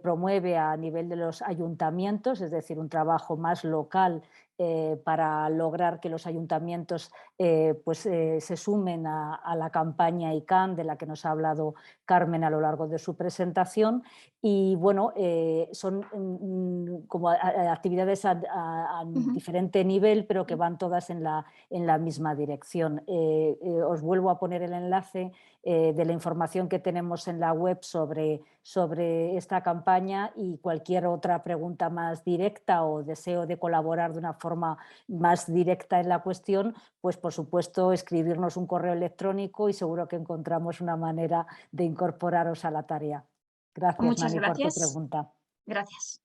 promueve a nivel de los ayuntamientos, es decir, un trabajo más local para lograr que los ayuntamientos se sumen a la campaña ICANN, de la que nos ha hablado Carmen a lo largo de su presentación. Y bueno, son como actividades a diferente nivel, pero que van todas en la misma dirección. Os vuelvo a poner el enlace de la información que tenemos en la web sobre esta campaña, y cualquier otra pregunta más directa o deseo de colaborar de una forma más directa en la cuestión, pues por supuesto escribirnos un correo electrónico y seguro que encontramos una manera de incorporaros a la tarea. Gracias, Muchas Mani, gracias. por tu pregunta. Gracias.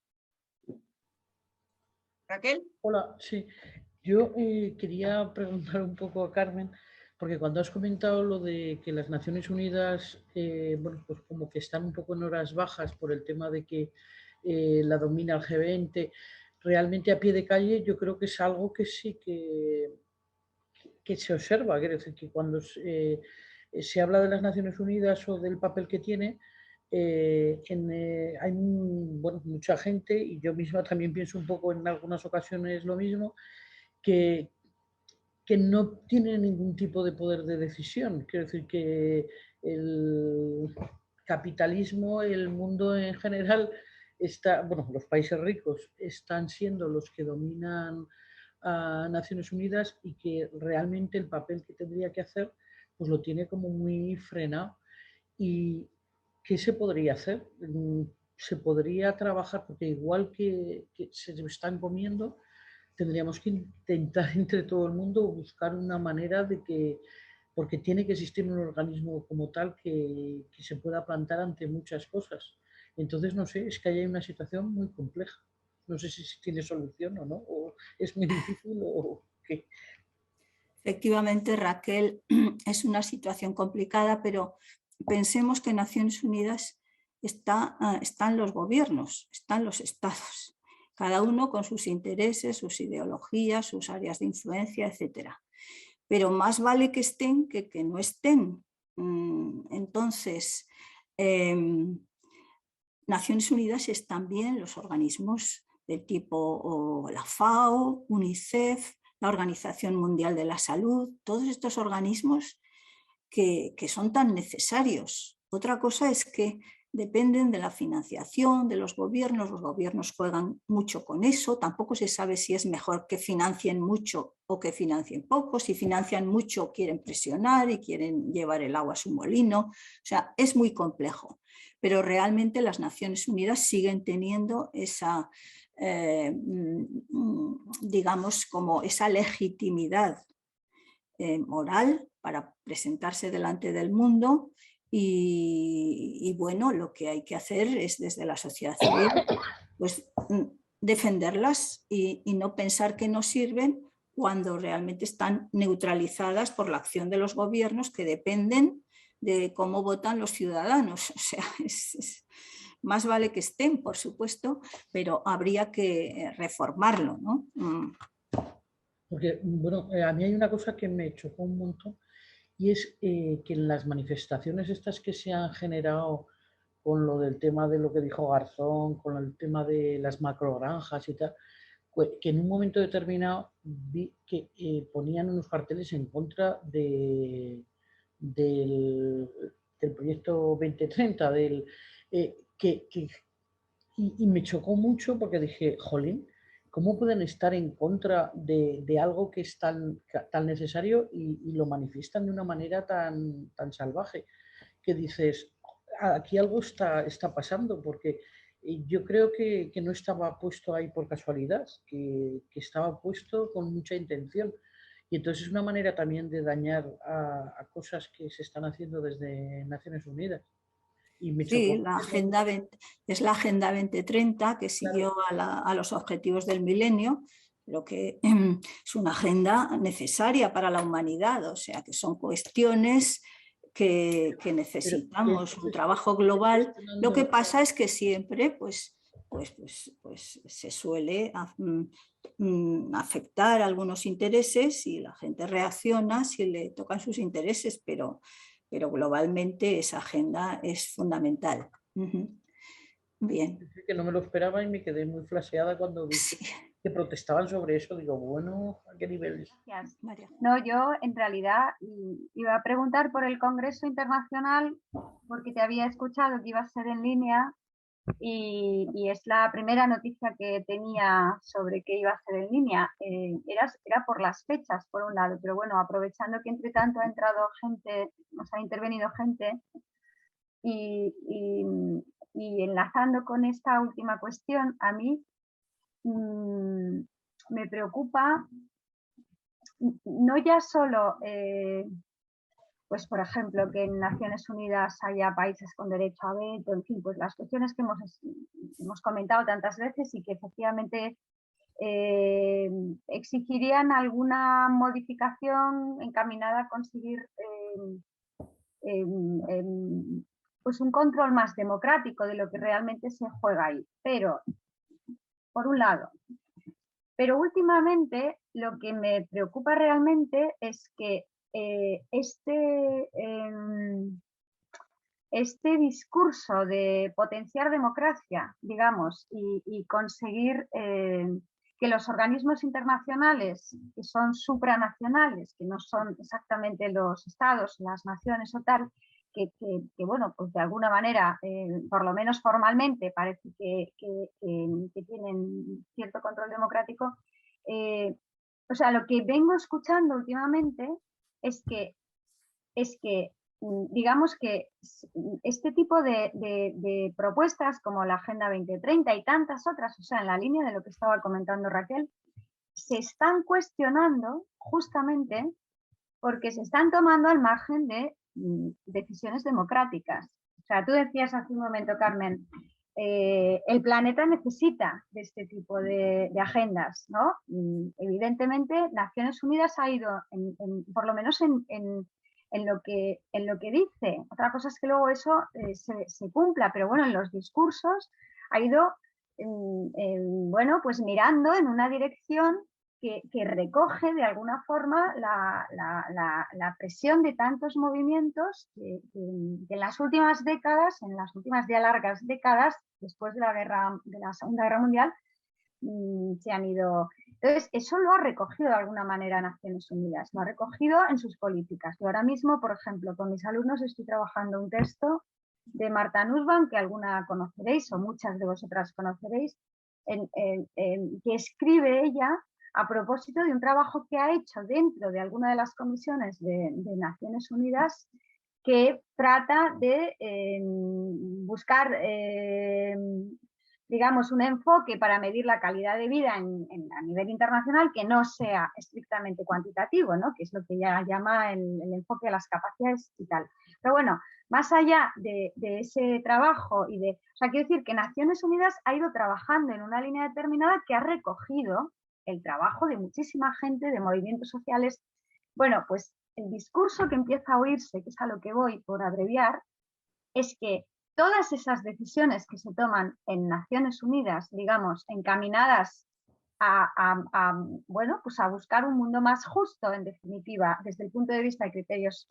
Raquel. Hola, sí. Yo quería preguntar un poco a Carmen, porque cuando has comentado lo de que las Naciones Unidas, bueno, pues como que están un poco en horas bajas por el tema de que la domina el G20, realmente a pie de calle yo creo que es algo que sí que se observa. Quiero decir que cuando se habla de las Naciones Unidas o del papel que tiene, hay mucha gente, y yo misma también pienso un poco en algunas ocasiones lo mismo, que no tiene ningún tipo de poder de decisión. Quiero decir que el capitalismo, el mundo en general, los países ricos están siendo los que dominan a Naciones Unidas, y que realmente el papel que tendría que hacer pues lo tiene como muy frenado. ¿Y qué se podría hacer? Se podría trabajar, porque igual que se están comiendo, tendríamos que intentar entre todo el mundo buscar una manera de que, porque tiene que existir un organismo como tal que se pueda plantar ante muchas cosas. Entonces, no sé, es que hay una situación muy compleja. No sé si tiene solución o no, o es muy difícil o qué. Efectivamente, Raquel, es una situación complicada, pero pensemos que en Naciones Unidas están los gobiernos, están los estados, cada uno con sus intereses, sus ideologías, sus áreas de influencia, etc. Pero más vale que estén que no estén. Entonces, Naciones Unidas es también los organismos del tipo la FAO, UNICEF, la Organización Mundial de la Salud, todos estos organismos que son tan necesarios. Otra cosa es que dependen de la financiación de los gobiernos juegan mucho con eso, tampoco se sabe si es mejor que financien mucho o que financien poco, si financian mucho quieren presionar y quieren llevar el agua a su molino, o sea, es muy complejo, pero realmente las Naciones Unidas siguen teniendo esa, digamos, como esa legitimidad moral para presentarse delante del mundo y bueno, lo que hay que hacer es desde la sociedad civil pues defenderlas y no pensar que no sirven cuando realmente están neutralizadas por la acción de los gobiernos que dependen de cómo votan los ciudadanos. O sea, más vale que estén, por supuesto, pero habría que reformarlo, ¿no? Porque, bueno, a mí hay una cosa que me chocó un montón y es que en las manifestaciones estas que se han generado con lo del tema de lo que dijo Garzón, con el tema de las macrogranjas y tal, que en un momento determinado vi que ponían unos carteles en contra del proyecto 2030, y me chocó mucho porque dije, jolín, ¿cómo pueden estar en contra de algo que es tan necesario y lo manifiestan de una manera tan salvaje? Que dices, aquí algo está pasando, porque yo creo que no estaba puesto ahí por casualidad, que estaba puesto con mucha intención. Y entonces es una manera también de dañar a cosas que se están haciendo desde Naciones Unidas. Y me Sí, chocó. es la Agenda 2030 que siguió Claro. a los objetivos del milenio, pero que es una agenda necesaria para la humanidad, o sea que son cuestiones que Pero necesitamos, un se trabajo esté global. Lo que cuestionando. pasa es que siempre pues se suele afectar a algunos intereses y la gente reacciona si le tocan sus intereses, pero globalmente esa agenda es fundamental. Bien. Que no me lo esperaba y me quedé muy flasheada cuando vi Sí. que protestaban sobre eso. Digo, bueno, ¿a qué nivel? Gracias. María. No, yo en realidad iba a preguntar por el Congreso Internacional porque te había escuchado que iba a ser en línea y es la primera noticia que tenía sobre que iba a ser en línea. Era por las fechas, por un lado, pero bueno, aprovechando que entre tanto ha entrado gente, nos ha intervenido gente y, y enlazando con esta última cuestión, a mí me preocupa no ya solo, pues por ejemplo, que en Naciones Unidas haya países con derecho a veto, en fin, pues las cuestiones que hemos comentado tantas veces y que efectivamente exigirían alguna modificación encaminada a conseguir pues un control más democrático de lo que realmente se juega ahí. Pero, por un lado, pero últimamente lo que me preocupa realmente es que este discurso de potenciar democracia, digamos, y conseguir que los organismos internacionales, que son supranacionales, que no son exactamente los estados, las naciones o tal, que bueno, pues de alguna manera, por lo menos formalmente, parece que tienen cierto control democrático. O sea, lo que vengo escuchando últimamente es que digamos que este tipo de propuestas como la Agenda 2030 y tantas otras, o sea, en la línea de lo que estaba comentando Raquel, se están cuestionando justamente porque se están tomando al margen de decisiones democráticas. O sea, tú decías hace un momento, Carmen, el planeta necesita de este tipo de agendas, ¿no? Evidentemente, Naciones Unidas ha ido, por lo menos en lo que dice. Otra cosa es que luego eso se cumpla, pero bueno, en los discursos ha ido, bueno, pues mirando en una dirección que recoge de alguna forma la presión de tantos movimientos que en las últimas décadas, en las últimas ya largas décadas, después de la Segunda Guerra Mundial, se han ido. Entonces, eso lo ha recogido de alguna manera Naciones Unidas, lo ha recogido en sus políticas. Yo ahora mismo, por ejemplo, con mis alumnos estoy trabajando un texto de Marta Nussbaum, que alguna conoceréis o muchas de vosotras conoceréis, que escribe ella a propósito de un trabajo que ha hecho dentro de alguna de las comisiones de Naciones Unidas, que trata de buscar, digamos, un enfoque para medir la calidad de vida a nivel internacional que no sea estrictamente cuantitativo, ¿no? Que es lo que ella llama el enfoque de las capacidades y tal. Pero bueno, más allá de ese trabajo o sea, quiero decir que Naciones Unidas ha ido trabajando en una línea determinada que ha recogido el trabajo de muchísima gente, de movimientos sociales. Bueno, pues el discurso que empieza a oírse, que es a lo que voy por abreviar, es que todas esas decisiones que se toman en Naciones Unidas, digamos, encaminadas bueno, pues a buscar un mundo más justo, en definitiva, desde el punto de vista de criterios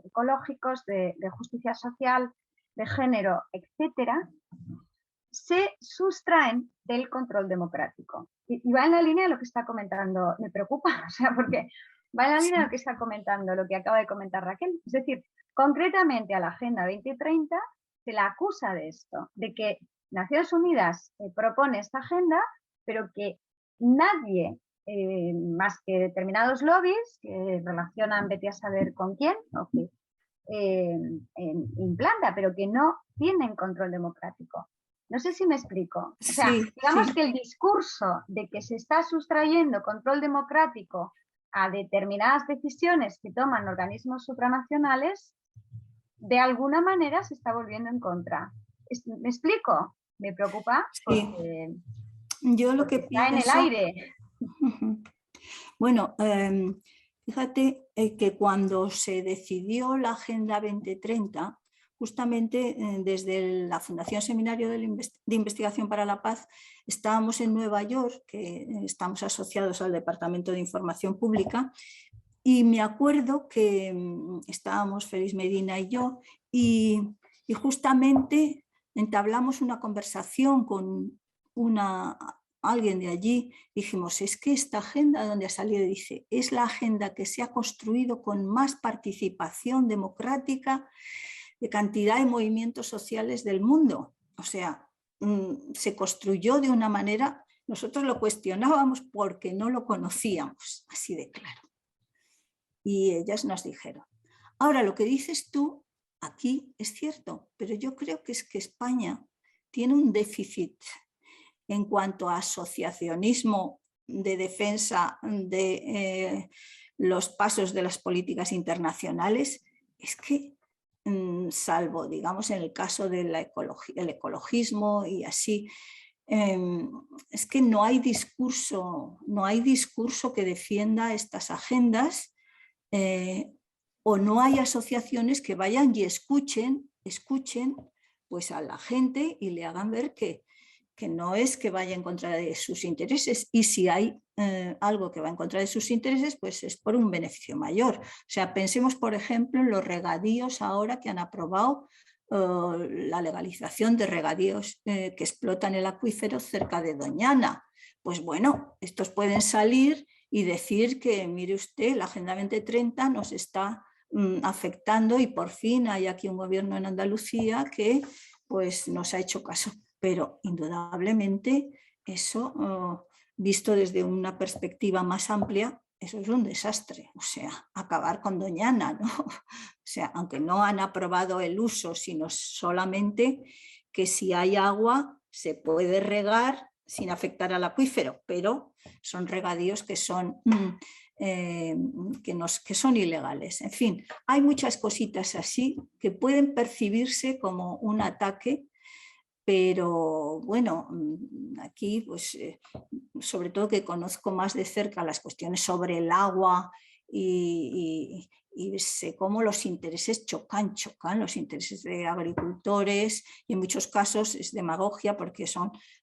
ecológicos, de justicia social, de género, etcétera, se sustraen del control democrático. Y va en la línea de lo que está comentando, me preocupa, o sea, porque va en la línea de lo que está comentando, lo que acaba de comentar Raquel. Es decir, concretamente a la Agenda 2030 se la acusa de esto, de que Naciones Unidas propone esta agenda, pero que nadie, más que determinados lobbies que relacionan vete a saber con quién, o que implanta, pero que no tienen control democrático. No sé si me explico. O sea, Sí, digamos sí. que el discurso de que se está sustrayendo control democrático a determinadas decisiones que toman organismos supranacionales, de alguna manera se está volviendo en contra. ¿Me explico? Me preocupa porque, Yo lo que está en el pienso... aire. Bueno, fíjate que cuando se decidió la Agenda 2030, justamente desde la Fundación Seminario de Investigación para la Paz, estábamos en Nueva York, que estamos asociados al Departamento de Información Pública, y me acuerdo que estábamos Félix Medina y yo, y justamente entablamos una conversación con alguien de allí. Dijimos, es que esta agenda donde ha salido, dice, es la agenda que se ha construido con más participación democrática de cantidad de movimientos sociales del mundo. O sea, se construyó de una manera, nosotros lo cuestionábamos porque no lo conocíamos, así de claro. Y ellas nos dijeron. Ahora, lo que dices tú aquí es cierto, pero yo creo que es que España tiene un déficit en cuanto a asociacionismo de defensa de los pasos de las políticas internacionales. Es que, salvo, digamos, en el caso del ecologismo y así, es que no hay discurso que defienda estas agendas, o no hay asociaciones que vayan y escuchen pues a la gente y le hagan ver que no es que vaya en contra de sus intereses, y si hay algo que va en contra de sus intereses, pues es por un beneficio mayor. O sea, pensemos, por ejemplo, en los regadíos ahora que han aprobado la legalización de regadíos que explotan el acuífero cerca de Doñana. Pues bueno, estos pueden salir y decir que, mire usted, la Agenda 2030 nos está afectando y por fin hay aquí un gobierno en Andalucía que pues nos ha hecho caso. Pero indudablemente eso, visto desde una perspectiva más amplia, eso es un desastre. O sea, acabar con Doñana, ¿no? O sea, aunque no han aprobado el uso, sino solamente que si hay agua se puede regar sin afectar al acuífero, pero son regadíos que son, que son ilegales. En fin, hay muchas cositas así que pueden percibirse como un ataque pero bueno, aquí pues sobre todo que conozco más de cerca las cuestiones sobre el agua y sé cómo los intereses chocan los intereses de agricultores, y en muchos casos es demagogia porque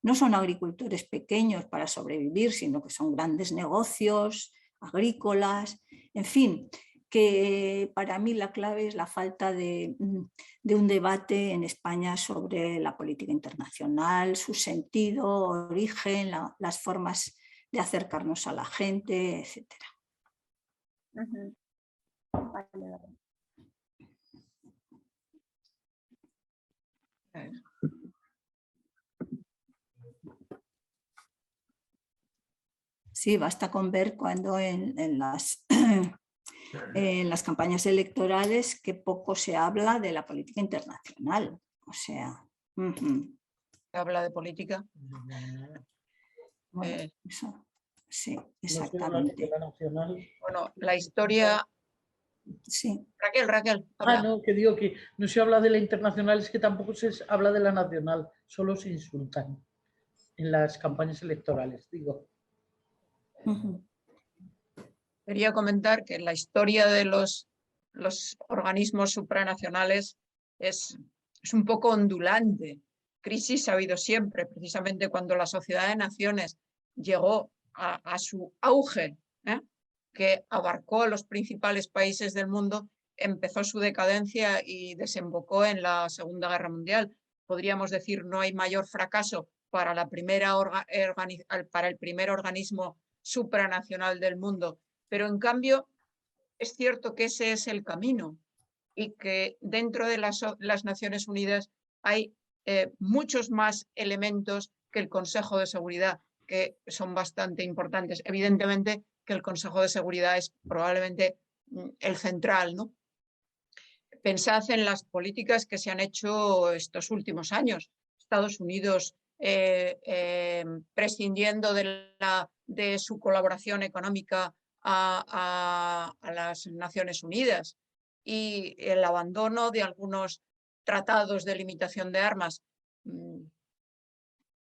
no son agricultores pequeños para sobrevivir, sino que son grandes negocios agrícolas, en fin, que para mí la clave es la falta de un debate en España sobre la política internacional, su sentido, origen, las formas de acercarnos a la gente, etc. Vale. Sí, basta con ver cuando en las campañas electorales que poco se habla de la política internacional. O sea, Se habla de política. bueno, eso, sí, No exactamente. de la nacional. Bueno, la historia... Sí. Raquel, habla. No, que digo que no se habla de la internacional, es que tampoco se habla de la nacional, solo se insultan en las campañas electorales, digo. Quería comentar que la historia de los organismos supranacionales es un poco ondulante. Crisis ha habido siempre, precisamente cuando la Sociedad de Naciones llegó a su auge, que abarcó a los principales países del mundo, empezó su decadencia y desembocó en la Segunda Guerra Mundial. Podríamos decir, no hay mayor fracaso para el primer organismo supranacional del mundo, pero en cambio es cierto que ese es el camino y que dentro de las Naciones Unidas hay muchos más elementos que el Consejo de Seguridad, que son bastante importantes. Evidentemente que el Consejo de Seguridad es probablemente el central, ¿no? Pensad en las políticas que se han hecho estos últimos años. Estados Unidos prescindiendo de su colaboración económica a las Naciones Unidas, y el abandono de algunos tratados de limitación de armas.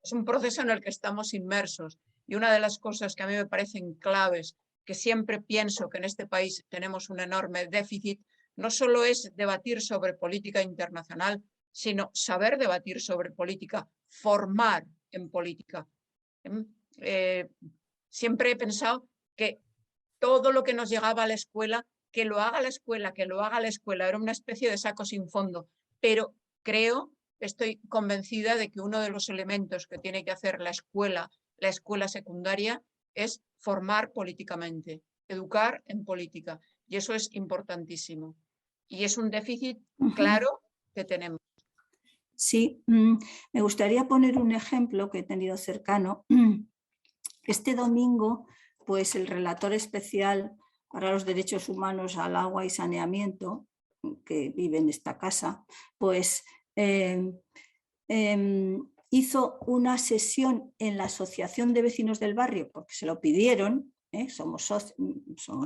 Es un proceso en el que estamos inmersos, y una de las cosas que a mí me parecen claves, que siempre pienso que en este país tenemos un enorme déficit, no solo es debatir sobre política internacional, sino saber debatir sobre política, formar en política. Siempre he pensado que todo lo que nos llegaba a la escuela, que lo haga la escuela, que lo haga la escuela, era una especie de saco sin fondo, pero estoy convencida de que uno de los elementos que tiene que hacer la escuela secundaria, es formar políticamente, educar en política, y eso es importantísimo. Y es un déficit claro que tenemos. Sí, me gustaría poner un ejemplo que he tenido cercano. Este domingo, pues el relator especial para los derechos humanos al agua y saneamiento, que vive en esta casa, pues hizo una sesión en la Asociación de Vecinos del Barrio, porque se lo pidieron, somos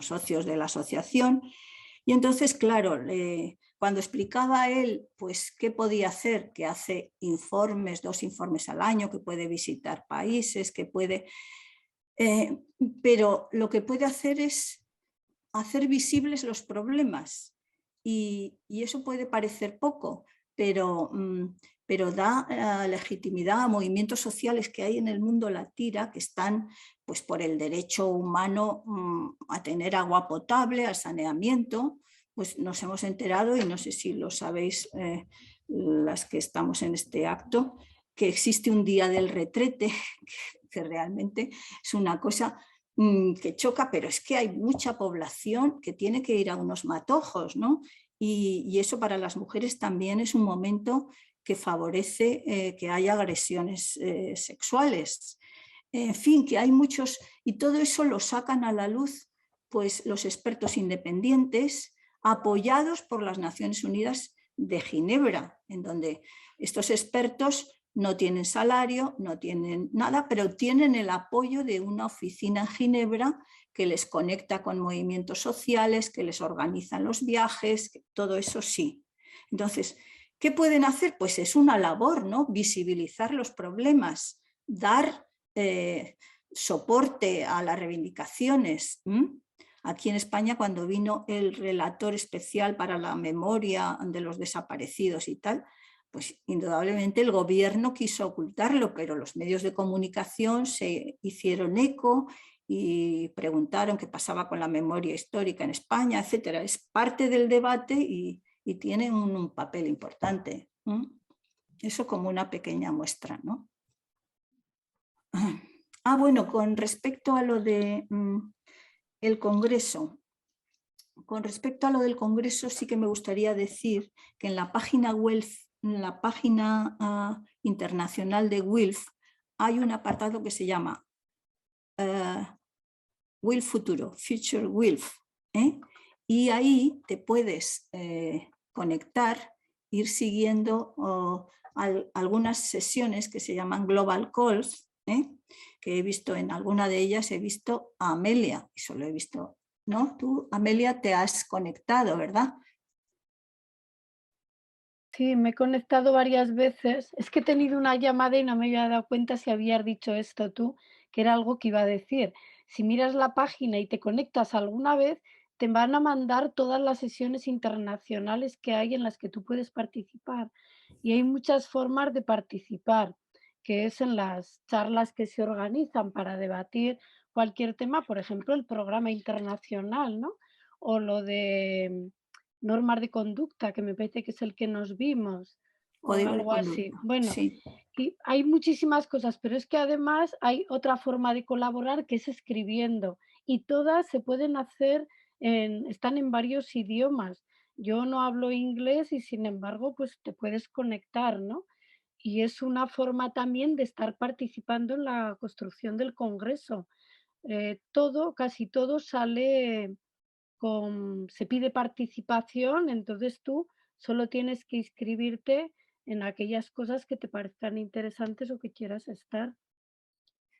socios de la asociación, y entonces, claro, cuando explicaba él pues, qué podía hacer, que hace 2 informes al año, que puede visitar países, que puede... pero lo que puede hacer es hacer visibles los problemas, y eso puede parecer poco, pero da legitimidad a movimientos sociales que hay en el mundo latino, que están pues, por el derecho humano a tener agua potable, al saneamiento. Pues nos hemos enterado, y no sé si lo sabéis las que estamos en este acto, que existe un día del retrete, que realmente es una cosa que choca, pero es que hay mucha población que tiene que ir a unos matojos, ¿no? Y eso para las mujeres también es un momento que favorece que haya agresiones sexuales. En fin, que hay muchos, y todo eso lo sacan a la luz pues, los expertos independientes, apoyados por las Naciones Unidas de Ginebra, en donde estos expertos no tienen salario, no tienen nada, pero tienen el apoyo de una oficina en Ginebra que les conecta con movimientos sociales, que les organizan los viajes, todo eso sí. Entonces, ¿Qué pueden hacer? Pues es una labor, ¿no? Visibilizar los problemas, dar soporte a las reivindicaciones. Aquí en España, cuando vino el relator especial para la memoria de los desaparecidos y tal, pues indudablemente el gobierno quiso ocultarlo, pero los medios de comunicación se hicieron eco y preguntaron qué pasaba con la memoria histórica en España, etcétera. Es parte del debate y tienen un papel importante. Eso como una pequeña muestra, ¿no? Bueno, con respecto a lo de el Congreso. Con respecto a lo del Congreso, sí que me gustaría decir que en la página web, en la página internacional de WILF, hay un apartado que se llama WILF Futuro, Future WILF, y ahí te puedes conectar, ir siguiendo algunas sesiones que se llaman Global Calls, que he visto en alguna de ellas, he visto a Amelia, y solo he visto, ¿no? Tú, Amelia, te has conectado, ¿verdad? Sí, me he conectado varias veces. Es que he tenido una llamada y no me había dado cuenta si habías dicho esto tú, que era algo que iba a decir. Si miras la página y te conectas alguna vez, te van a mandar todas las sesiones internacionales que hay en las que tú puedes participar. Y hay muchas formas de participar, que es en las charlas que se organizan para debatir cualquier tema, por ejemplo, el programa internacional, ¿no? O lo de normas de conducta, que me parece que es el que nos vimos, o Código de algo así. conducta, Bueno, sí. y hay muchísimas cosas, pero es que además hay otra forma de colaborar que es escribiendo, y todas se pueden hacer, están en varios idiomas. Yo no hablo inglés y sin embargo, pues te puedes conectar, ¿no? Y es una forma también de estar participando en la construcción del Congreso. Casi todo sale se pide participación, entonces tú solo tienes que inscribirte en aquellas cosas que te parezcan interesantes o que quieras estar.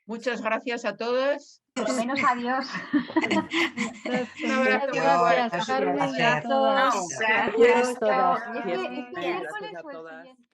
Muchas gracias a todos. Por lo menos adiós. Un abrazo muy Gracias, fuerte. Carmen, y a Gracias. todos. Chao. Adiós todas. Es que miércoles o el siguiente.